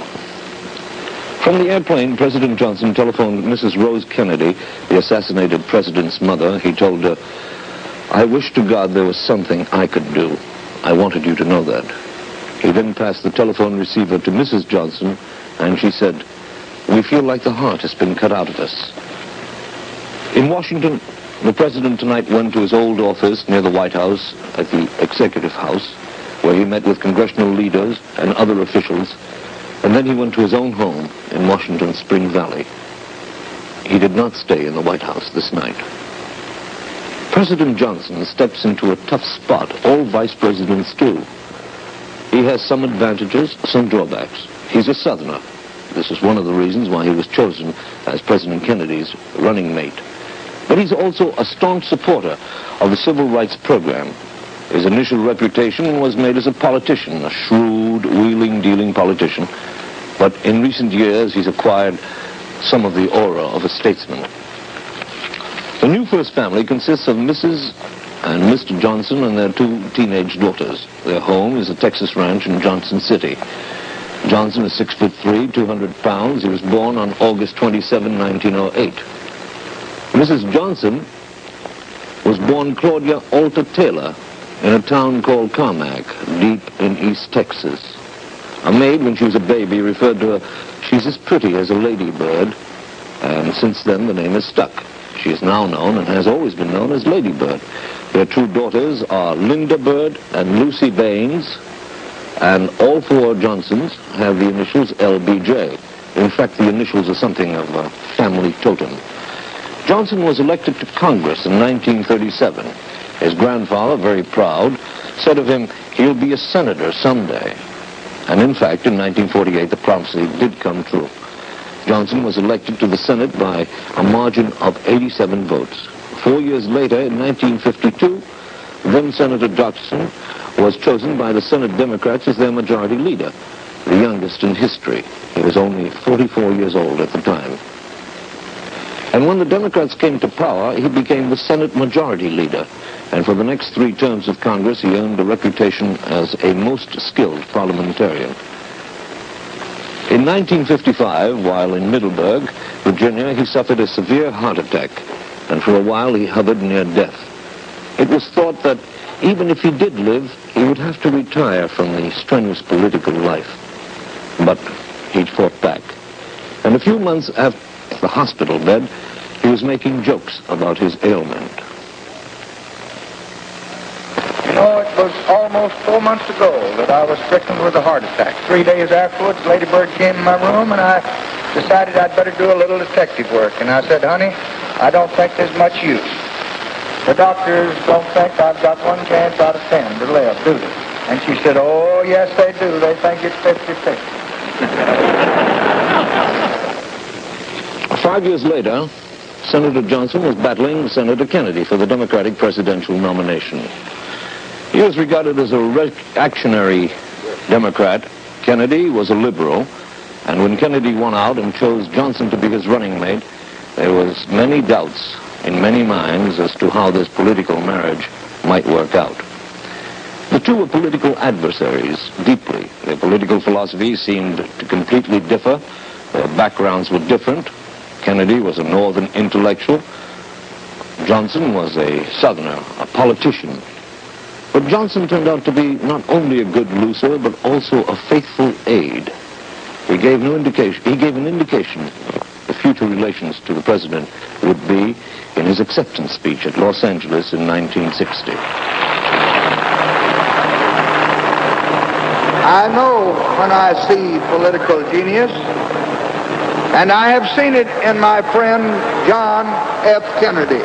From the airplane, President Johnson telephoned Mrs. Rose Kennedy, the assassinated president's mother. He told her, "I wish to God there was something I could do. I wanted you to know that." He then passed the telephone receiver to Mrs. Johnson, and she said, "We feel like the heart has been cut out of us." In Washington, the president tonight went to his old office near the White House at the Executive House, where he met with congressional leaders and other officials, and then he went to his own home in Washington's Spring Valley. He did not stay in the White House this night. President Johnson steps into a tough spot. All vice presidents do. He has some advantages, some drawbacks. He's a Southerner. This is one of the reasons why he was chosen as President Kennedy's running mate. But he's also a staunch supporter of the civil rights program. His initial reputation was made as a politician, a shrewd, wheeling, dealing politician. But in recent years, he's acquired some of the aura of a statesman. The new first family consists of Mrs. and Mr. Johnson and their 2 teenage daughters. Their home is a Texas ranch in Johnson City. Johnson is 6'3", 200 pounds. He was born on August 27, 1908. Mrs. Johnson was born Claudia Alta Taylor in a town called Carmack, deep in East Texas. A maid, when she was a baby, referred to her, "She's as pretty as a ladybird," and since then the name has stuck. She is now known and has always been known as Lady Bird. Their 2 daughters are Linda Bird and Lucy Baines, and all 4 Johnsons have the initials LBJ. In fact, the initials are something of a family totem. Johnson was elected to Congress in 1937. His grandfather, very proud, said of him, "He'll be a senator someday." And in fact, in 1948, the prophecy did come true. Johnson was elected to the Senate by a margin of 87 votes. 4 years later, in 1952, then Senator Johnson was chosen by the Senate Democrats as their majority leader, the youngest in history. He was only 44 years old at the time. And when the Democrats came to power, he became the Senate Majority Leader. And for the next 3 terms of Congress, he earned a reputation as a most skilled parliamentarian. In 1955, while in Middleburg, Virginia, he suffered a severe heart attack. And for a while, he hovered near death. It was thought that even if he did live, he would have to retire from the strenuous political life. But he fought back. And a few months after the hospital bed, he was making jokes about his ailment. You know, it was almost 4 months ago that I was stricken with a heart attack. 3 days afterwards, Lady Bird came in my room, and I decided I'd better do a little detective work. And I said, "Honey, I don't think there's much use. The doctors don't think I've got 1 chance out of 10 to live, do they?" And she said, "Oh, yes, they do. They think it's 50-50. 5 years later, Senator Johnson was battling Senator Kennedy for the Democratic presidential nomination. He was regarded as a reactionary Democrat. Kennedy was a liberal, and when Kennedy won out and chose Johnson to be his running mate, there was many doubts in many minds as to how this political marriage might work out. The 2 were political adversaries, deeply. Their political philosophies seemed to completely differ. Their backgrounds were different. Kennedy was a northern intellectual. Johnson was a southerner, a politician. But Johnson turned out to be not only a good loser, but also a faithful aide. He gave an indication of the future relations to the president would be in his acceptance speech at Los Angeles in 1960. I know when I see political genius, and I have seen it in my friend John F. Kennedy.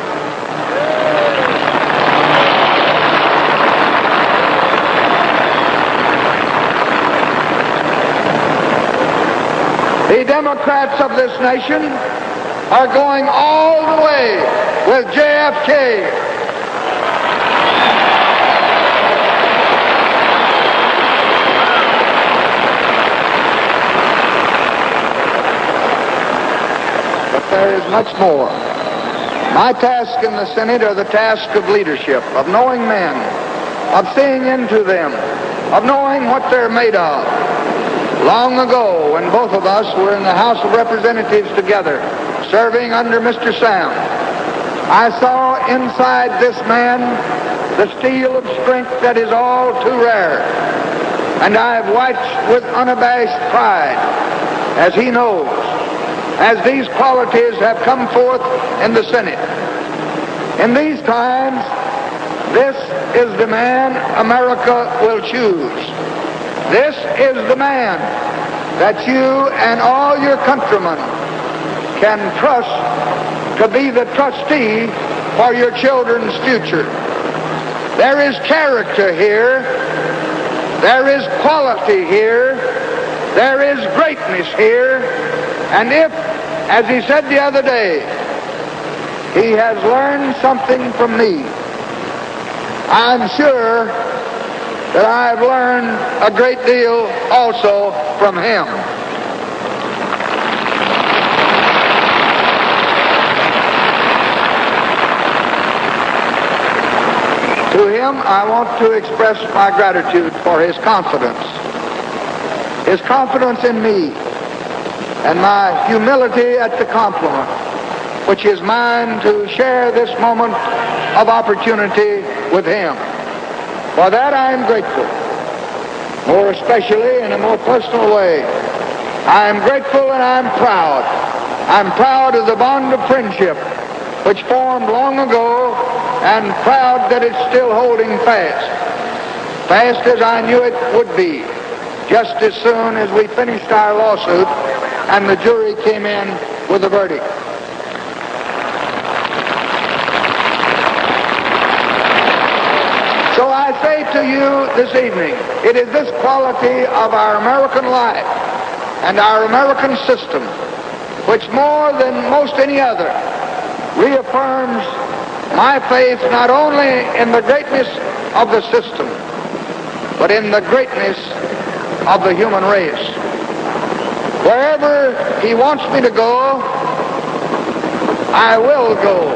The Democrats of this nation are going all the way with JFK. There is much more. My task in the Senate are the task of leadership, of knowing men, of seeing into them, of knowing what they're made of. Long ago, when both of us were in the House of Representatives together, serving under Mr. Sam, I saw inside this man the steel of strength that is all too rare. And I have watched with unabashed pride, as he knows, as these qualities have come forth in the Senate. In these times, this is the man America will choose. This is the man that you and all your countrymen can trust to be the trustee for your children's future. There is character here. There is quality here. There is greatness here. And if, as he said the other day, he has learned something from me, I'm sure that I have learned a great deal also from him. To him, I want to express my gratitude for his confidence in me, and my humility at the compliment, which is mine to share this moment of opportunity with him. For that I am grateful, more especially in a more personal way. I am grateful and I'm proud. I'm proud of the bond of friendship which formed long ago, and proud that it's still holding fast as I knew it would be, just as soon as we finished our lawsuit and the jury came in with a verdict. So I say to you this evening, it is this quality of our American life and our American system which more than most any other reaffirms my faith not only in the greatness of the system, but in the greatness of the human race. Wherever he wants me to go, I will go.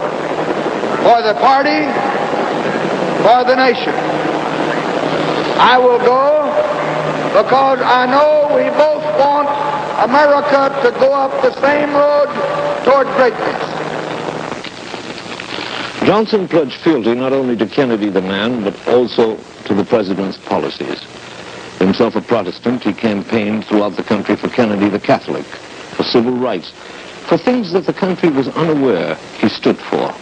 For the party, for the nation. I will go because I know we both want America to go up the same road toward greatness. Johnson pledged fealty not only to Kennedy the man, but also to the president's policies. Himself a Protestant, he campaigned throughout the country for Kennedy the Catholic, for civil rights, for things that the country was unaware he stood for.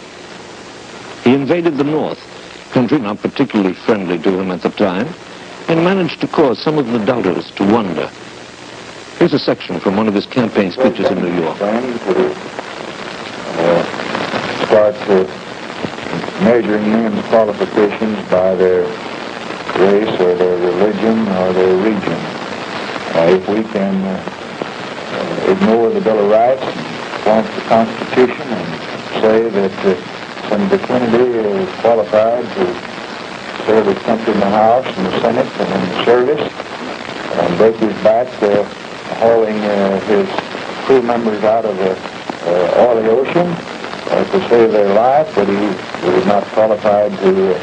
He invaded the North, country not particularly friendly to him at the time, and managed to cause some of the doubters to wonder. Here's a section from one of his campaign speeches in New York. Start measuring men's qualifications by their race or their religion or their region. If we can ignore the Bill of Rights, flaunt the Constitution, and say that Senator Kennedy is qualified to serve his country in the House and the Senate and in the service, and break his back hauling his crew members out of the oily ocean to save their life, but he was not qualified to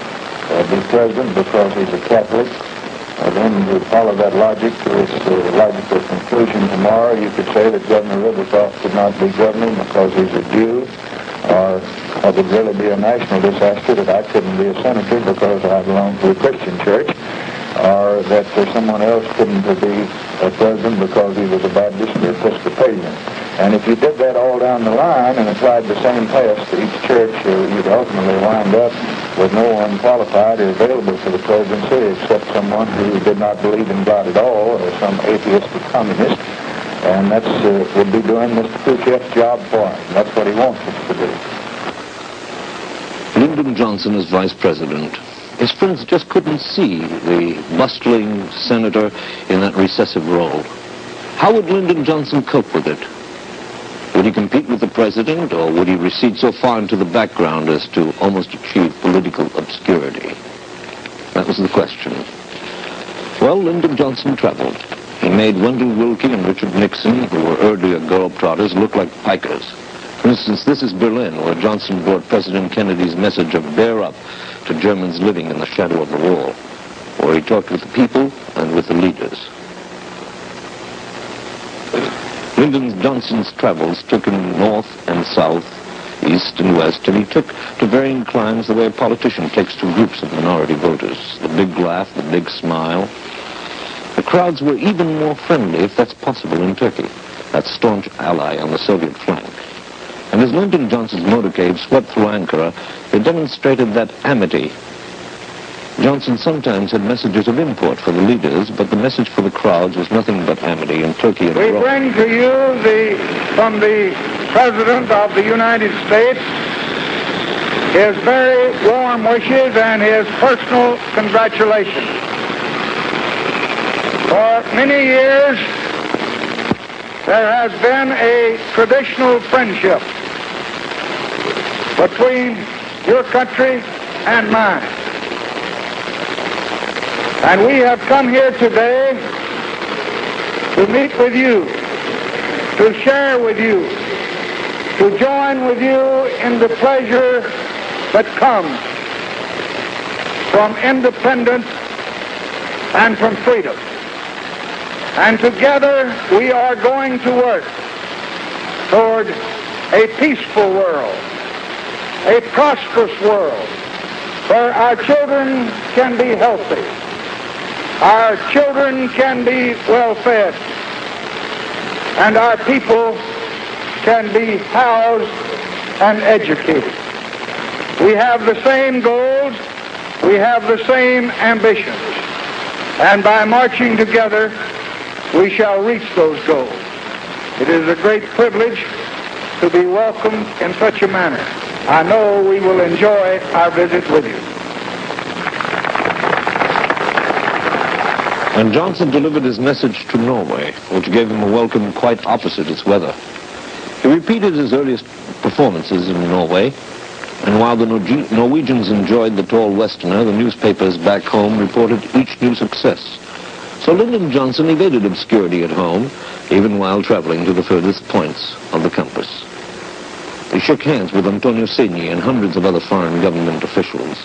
be president because he's a Catholic. Then to follow that logic to its logical conclusion tomorrow, you could say that Governor Ribbentrop could not be governor because he's a Jew, or it would really be a national disaster that I couldn't be a senator because I belong to a Christian church, or that someone else couldn't be a president because he was a Baptist or Episcopalian. And if you did that all down the line and applied the same test to each church, you'd ultimately wind up with no one qualified or available for the presidency except someone who did not believe in God at all, or some atheist or communist. And that's would be doing Mr. Khrushchev's job for him. That's what he wants us to do. Lyndon Johnson as vice president. His friends just couldn't see the bustling senator in that recessive role. How would Lyndon Johnson cope with it? Would he compete with the president, or would he recede so far into the background as to almost achieve political obscurity? That was the question. Well, Lyndon Johnson traveled. He made Wendell Willkie and Richard Nixon, who were earlier globetrotters, look like pikers. For instance, this is Berlin, where Johnson brought President Kennedy's message of bear up to Germans living in the shadow of the wall, where he talked with the people and with the leaders. Lyndon Johnson's travels took him north and south, east and west, and he took to varying climes the way a politician takes to groups of minority voters. The big laugh, the big smile. The crowds were even more friendly, if that's possible, in Turkey, that staunch ally on the Soviet flank. And as Lyndon Johnson's motorcade swept through Ankara, they demonstrated that amity. Johnson sometimes had messages of import for the leaders, but the message for the crowds was nothing but amity, and Turkey had We grown. bring to you from the President of the United States his very warm wishes and his personal congratulations. For many years, there has been a traditional friendship between your country and mine. And we have come here today to meet with you, to share with you, to join with you in the pleasure that comes from independence and from freedom. And together we are going to work toward a peaceful world, a prosperous world, where our children can be healthy, our children can be well fed, and our people can be housed and educated. We have the same goals, we have the same ambitions, and by marching together, we shall reach those goals. It is a great privilege to be welcomed in such a manner. I know we will enjoy our visit with you. And Johnson delivered his message to Norway, which gave him a welcome quite opposite its weather. He repeated his earliest performances in Norway, and while the Norwegians enjoyed the tall Westerner, the newspapers back home reported each new success. So Lyndon Johnson evaded obscurity at home, even while traveling to the furthest points of the compass. He shook hands with Antonio Segni and hundreds of other foreign government officials.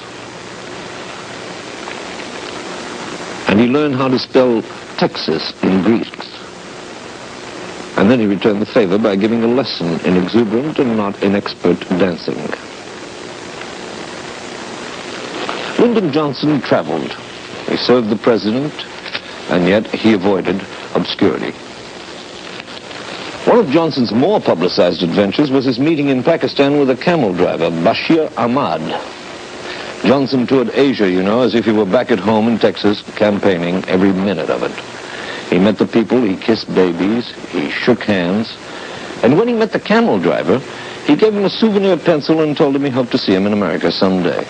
And he learned how to spell Texas in Greek. And then he returned the favor by giving a lesson in exuberant and not inexpert dancing. Lyndon Johnson traveled. He served the president, and yet he avoided obscurity. One of Johnson's more publicized adventures was his meeting in Pakistan with a camel driver, Bashir Ahmad. Johnson toured Asia, as if he were back at home in Texas, campaigning every minute of it. He met the people, he kissed babies, he shook hands, and when he met the camel driver, he gave him a souvenir pencil and told him he hoped to see him in America someday.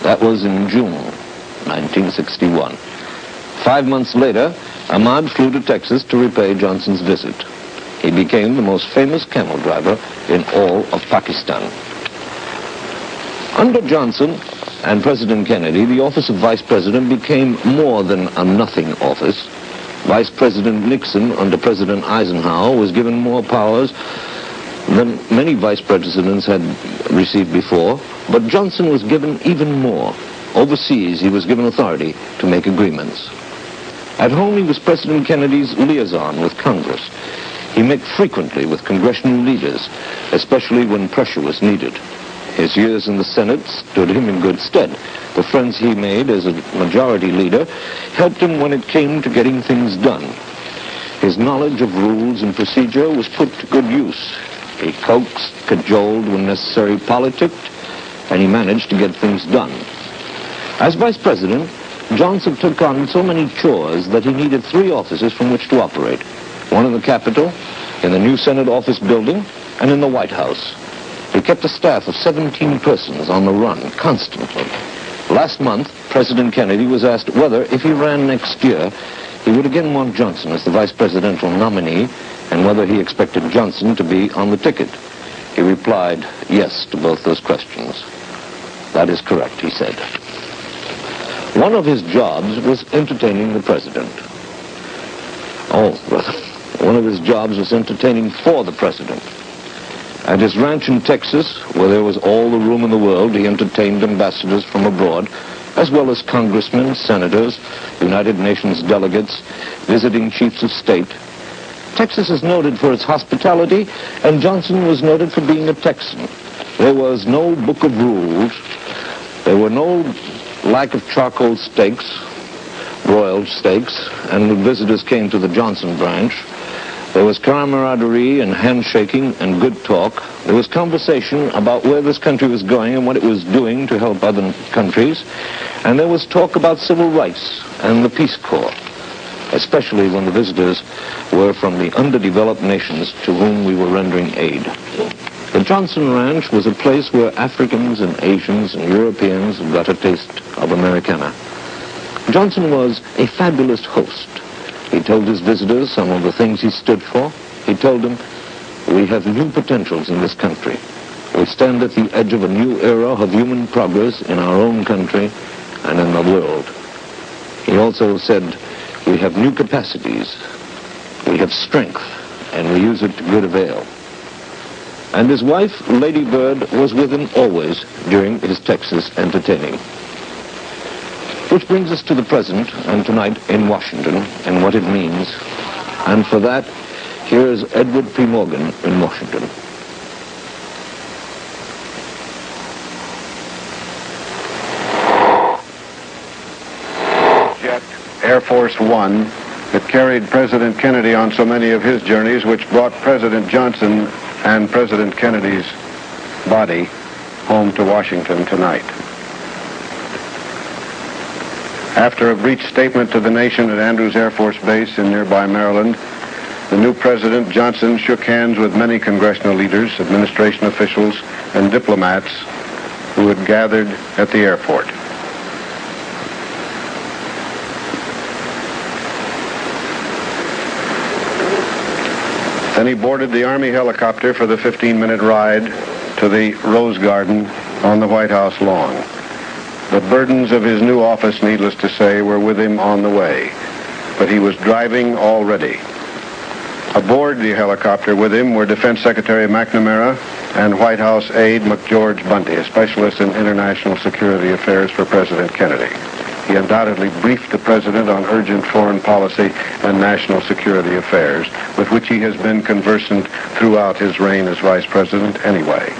That was in June 1961. 5 months later, Ahmad flew to Texas to repay Johnson's visit. He became the most famous camel driver in all of Pakistan. Under Johnson and President Kennedy, the office of Vice President became more than a nothing office. Vice President Nixon, under President Eisenhower, was given more powers than many vice presidents had received before, but Johnson was given even more. Overseas, he was given authority to make agreements. At home, he was President Kennedy's liaison with Congress. He met frequently with congressional leaders, especially when pressure was needed. His years in the Senate stood him in good stead. The friends he made as a majority leader helped him when it came to getting things done. His knowledge of rules and procedure was put to good use. He coaxed, cajoled when necessary, politicked, and he managed to get things done. As Vice President, Johnson took on so many chores that he needed 3 offices from which to operate. One in the Capitol, in the new Senate office building, and in the White House. He kept a staff of 17 persons on the run constantly. Last month, President Kennedy was asked whether, if he ran next year, he would again want Johnson as the vice presidential nominee, and whether he expected Johnson to be on the ticket. He replied yes to both those questions. That is correct, he said. One of his jobs was entertaining the president. One of his jobs was entertaining for the president. At his ranch in Texas, where there was all the room in the world, he entertained ambassadors from abroad, as well as congressmen, senators, United Nations delegates, visiting chiefs of state. Texas is noted for its hospitality, and Johnson was noted for being a Texan. There was no book of rules. There were no lack of charcoal steaks, broiled steaks, and when visitors came to the Johnson branch, there was camaraderie and handshaking and good talk. There was conversation about where this country was going and what it was doing to help other countries. And there was talk about civil rights and the Peace Corps, especially when the visitors were from the underdeveloped nations to whom we were rendering aid. The Johnson Ranch was a place where Africans and Asians and Europeans got a taste of Americana. Johnson was a fabulous host. He told his visitors some of the things he stood for. He told them, we have new potentials in this country. We stand at the edge of a new era of human progress in our own country and in the world. He also said, we have new capacities. We have strength, and we use it to good avail. And his wife, Lady Bird, was with him always during his Texas entertaining. Which brings us to the present and tonight in Washington and what it means. And for that, here is Edward P. Morgan in Washington. Jet Air Force One that carried President Kennedy on so many of his journeys, which brought President Johnson and President Kennedy's body home to Washington tonight. After a brief statement to the nation at Andrews Air Force Base in nearby Maryland, the new President Johnson shook hands with many congressional leaders, administration officials, and diplomats who had gathered at the airport. Then he boarded the Army helicopter for the 15-minute ride to the Rose Garden on the White House lawn. The burdens of his new office, needless to say, were with him on the way, but he was driving already. Aboard the helicopter with him were Defense Secretary McNamara and White House aide McGeorge Bunty, a specialist in international security affairs for President Kennedy. He undoubtedly briefed the president on urgent foreign policy and national security affairs, with which he has been conversant throughout his reign as vice president anyway.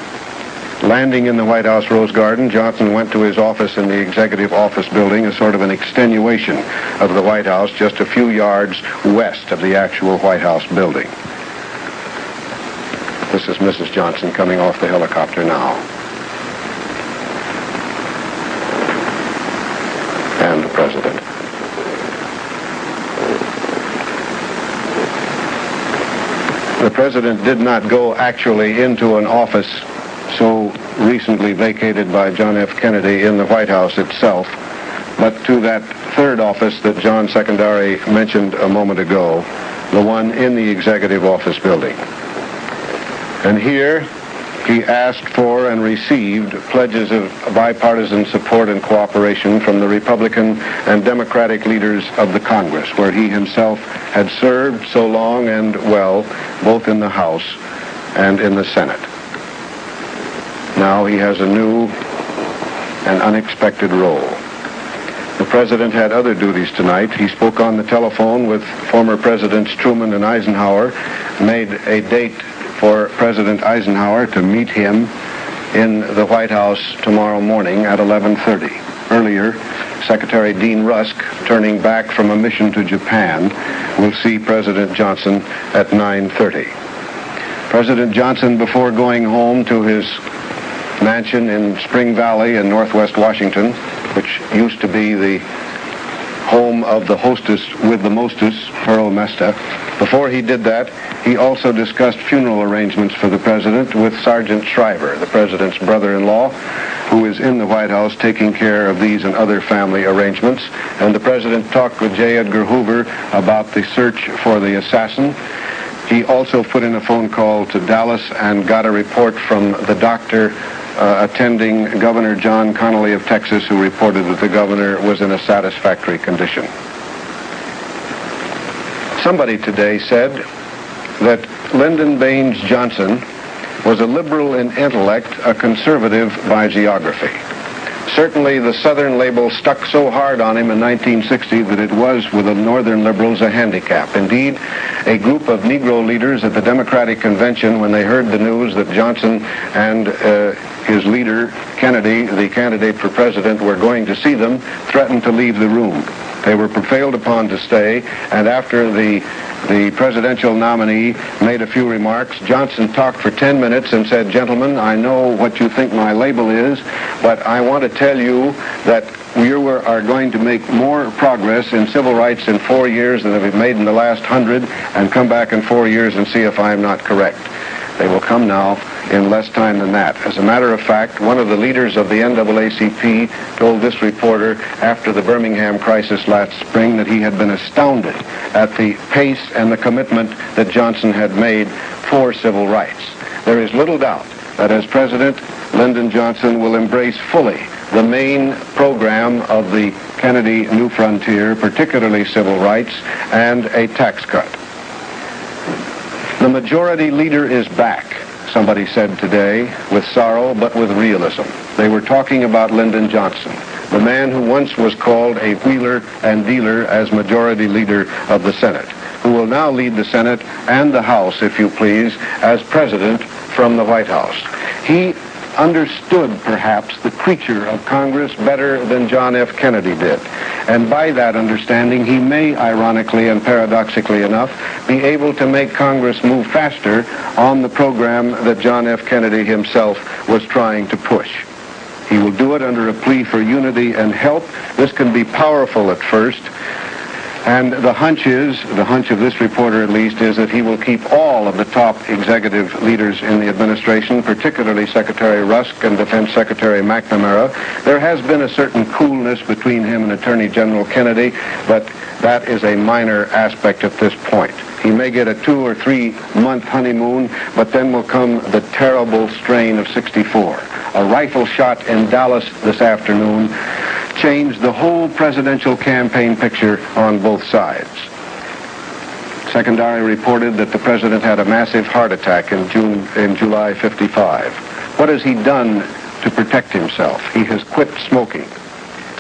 Landing in the White House Rose Garden, Johnson went to his office in the Executive Office Building, a sort of an extenuation of the White House, just a few yards west of the actual White House building. This is Mrs. Johnson coming off the helicopter now. And the President. The President did not go actually into an office so recently vacated by John F. Kennedy in the White House itself, but to that third office that John Secondary mentioned a moment ago, the one in the Executive Office Building. And here he asked for and received pledges of bipartisan support and cooperation from the Republican and Democratic leaders of the Congress, where he himself had served so long and well, both in the House and in the Senate. Now he has a new and unexpected role. The President had other duties tonight. He spoke on the telephone with former Presidents Truman and Eisenhower, made a date for President Eisenhower to meet him in the White House tomorrow morning at 11:30. Earlier, Secretary Dean Rusk, turning back from a mission to Japan, will see President Johnson at 9:30. President Johnson, before going home to his mansion in Spring Valley in northwest Washington, which used to be the home of the hostess with the mostess, Pearl Mesta, before he did that, he also discussed funeral arrangements for the president with Sergeant Shriver, the president's brother-in-law, who is in the White House taking care of these and other family arrangements. And the president talked with J. Edgar Hoover about the search for the assassin. He also put in a phone call to Dallas and got a report from the doctor attending Governor John Connally of Texas, who reported that the governor was in a satisfactory condition. Somebody today said that Lyndon Baines Johnson was a liberal in intellect, a conservative by geography. Certainly the Southern label stuck so hard on him in 1960 that it was, with the Northern liberals, a handicap. Indeed, a group of Negro leaders at the Democratic Convention, when they heard the news that Johnson and his leader, Kennedy, the candidate for president, were going to see them, threatened to leave the room. They were prevailed upon to stay, and after the presidential nominee made a few remarks, Johnson talked for 10 minutes and said, "Gentlemen, I know what you think my label is, but I want to tell you that we are going to make more progress in civil rights in 4 years than we've made in the last 100, and come back in 4 years and see if I am not correct." They will come now in less time than that. As a matter of fact, one of the leaders of the NAACP told this reporter after the Birmingham crisis last spring that he had been astounded at the pace and the commitment that Johnson had made for civil rights. There is little doubt that as president, Lyndon Johnson will embrace fully the main program of the Kennedy New Frontier, particularly civil rights and a tax cut. The majority leader is back, somebody said today, with sorrow but with realism. They were talking about Lyndon Johnson, the man who once was called a wheeler and dealer as majority leader of the Senate, who will now lead the Senate and the House, if you please, as president from the White House. He understood, perhaps, the creature of Congress better than John F. Kennedy did. And by that understanding, he may, ironically and paradoxically enough, be able to make Congress move faster on the program that John F. Kennedy himself was trying to push. He will do it under a plea for unity and help. This can be powerful at first. And the hunch of this reporter at least, is that he will keep all of the top executive leaders in the administration, particularly Secretary Rusk and Defense Secretary McNamara. There has been a certain coolness between him and Attorney General Kennedy, but that is a minor aspect at this point. He may get a 2 or 3 month honeymoon, but then will come the terrible strain of '64. A rifle shot in Dallas this afternoon changed the whole presidential campaign picture on both sides. Secondary reported that the president had a massive heart attack in July '55. What has he done to protect himself? He has quit smoking.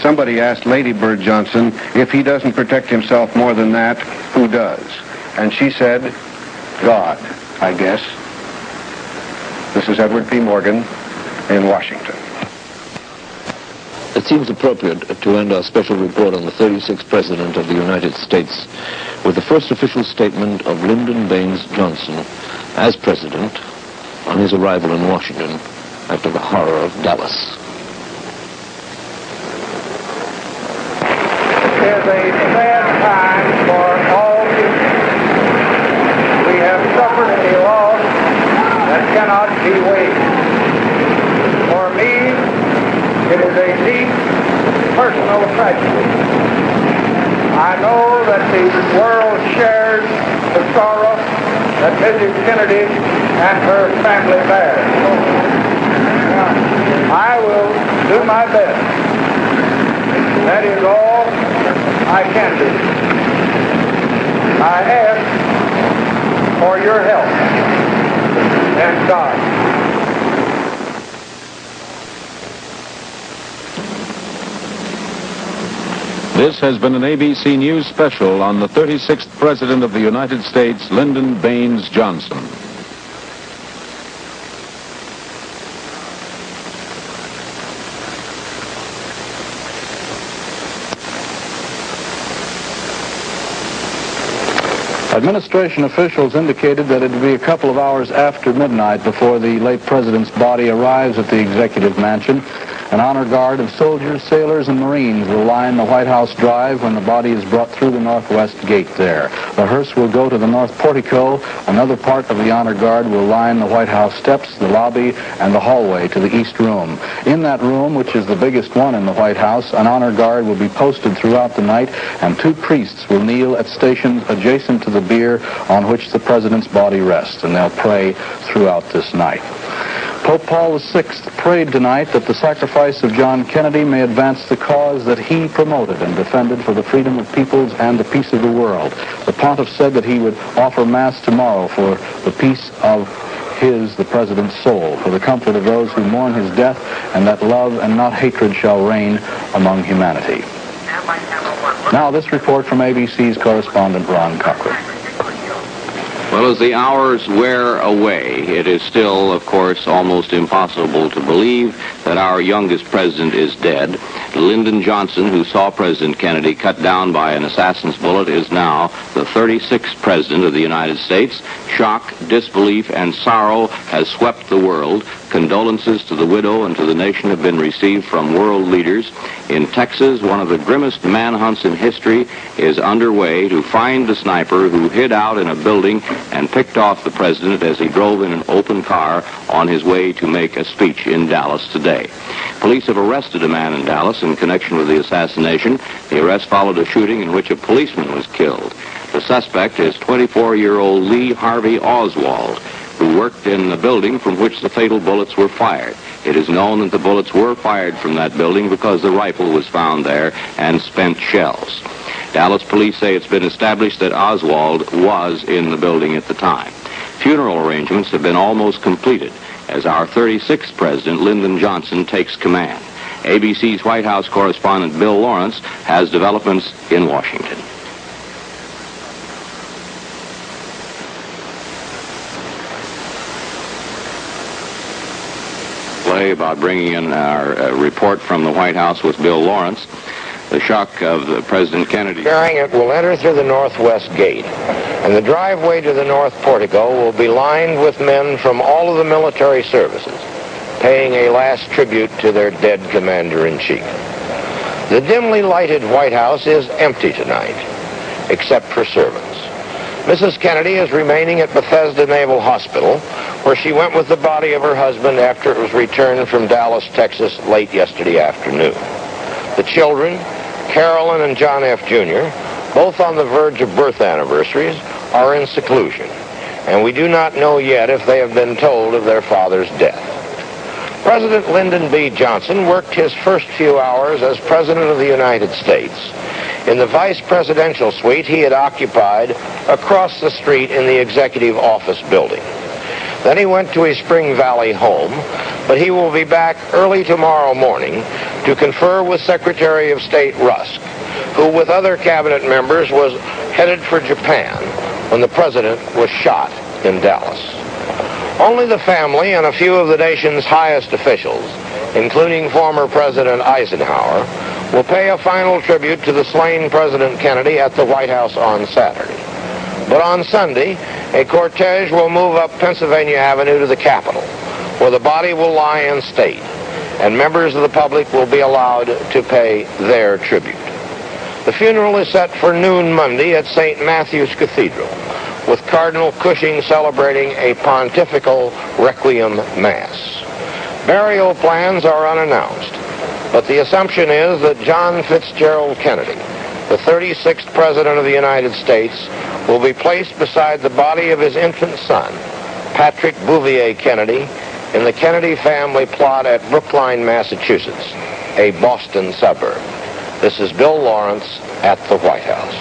Somebody asked Lady Bird Johnson, if he doesn't protect himself more than that, who does? And she said, God, I guess. This is Edward P. Morgan in Washington. It seems appropriate to end our special report on the 36th President of the United States with the first official statement of Lyndon Baines Johnson as President on his arrival in Washington after the horror of Dallas. It is a sad time for all people. We have suffered a loss that cannot be weighed. For me, it is a deep personal tragedy. I know that the world shares the sorrow that Mrs. Kennedy and her family bear. I will do my best. That is all I can do. I ask for your help and God. This has been an ABC News special on the 36th President of the United States, Lyndon Baines Johnson. Administration officials indicated that it would be a couple of hours after midnight before the late president's body arrives at the executive mansion. An honor guard of soldiers, sailors, and Marines will line the White House drive when the body is brought through the northwest gate there. The hearse will go to the north portico. Another part of the honor guard will line the White House steps, the lobby, and the hallway to the east room. In that room, which is the biggest one in the White House, an honor guard will be posted throughout the night, and 2 priests will kneel at stations adjacent to the bier on which the president's body rests, and they'll pray throughout this night. Pope Paul VI prayed tonight that the sacrifice of John Kennedy may advance the cause that he promoted and defended for the freedom of peoples and the peace of the world. The pontiff said that he would offer Mass tomorrow for the peace of the president's soul, for the comfort of those who mourn his death, and that love and not hatred shall reign among humanity. Now this report from ABC's correspondent Ron Cochran. Well, as the hours wear away, it is still, of course, almost impossible to believe that our youngest president is dead. Lyndon Johnson, who saw President Kennedy cut down by an assassin's bullet, is now the 36th president of the United States. Shock, disbelief, and sorrow has swept the world. Condolences to the widow and to the nation have been received from world leaders. In Texas, one of the grimmest manhunts in history is underway to find the sniper who hid out in a building and picked off the president as he drove in an open car on his way to make a speech in Dallas today. Police have arrested a man in Dallas in connection with the assassination. The arrest followed a shooting in which a policeman was killed. The suspect is 24-year-old Lee Harvey Oswald, who worked in the building from which the fatal bullets were fired. It is known that the bullets were fired from that building because the rifle was found there and spent shells. Dallas police say it's been established that Oswald was in the building at the time. Funeral arrangements have been almost completed as our 36th president, Lyndon Johnson, takes command. ABC's White House correspondent Bill Lawrence has developments in Washington. About bringing in our report from the White House with Bill Lawrence. The shock of the President Kennedy. Carrying it will enter through the northwest gate, and the driveway to the north portico will be lined with men from all of the military services, paying a last tribute to their dead commander-in-chief. The dimly lighted White House is empty tonight, except for servants. Mrs. Kennedy is remaining at Bethesda Naval Hospital, where she went with the body of her husband after it was returned from Dallas, Texas, late yesterday afternoon. The children, Carolyn and John F. Jr., both on the verge of birth anniversaries, are in seclusion, and we do not know yet if they have been told of their father's death. President Lyndon B. Johnson worked his first few hours as President of the United States in the vice presidential suite he had occupied across the street in the executive office building. Then he went to his Spring Valley home, but he will be back early tomorrow morning to confer with Secretary of State Rusk, who with other cabinet members was headed for Japan when the president was shot in Dallas. Only the family and a few of the nation's highest officials, including former President Eisenhower, will pay a final tribute to the slain President Kennedy at the White House on Saturday. But on Sunday, a cortege will move up Pennsylvania Avenue to the Capitol, where the body will lie in state, and members of the public will be allowed to pay their tribute. The funeral is set for noon Monday at St. Matthew's Cathedral, with Cardinal Cushing celebrating a pontifical requiem mass. Burial plans are unannounced, but the assumption is that John Fitzgerald Kennedy, the 36th President of the United States, will be placed beside the body of his infant son, Patrick Bouvier Kennedy, in the Kennedy family plot at Brookline, Massachusetts, a Boston suburb. This is Bill Lawrence at the White House.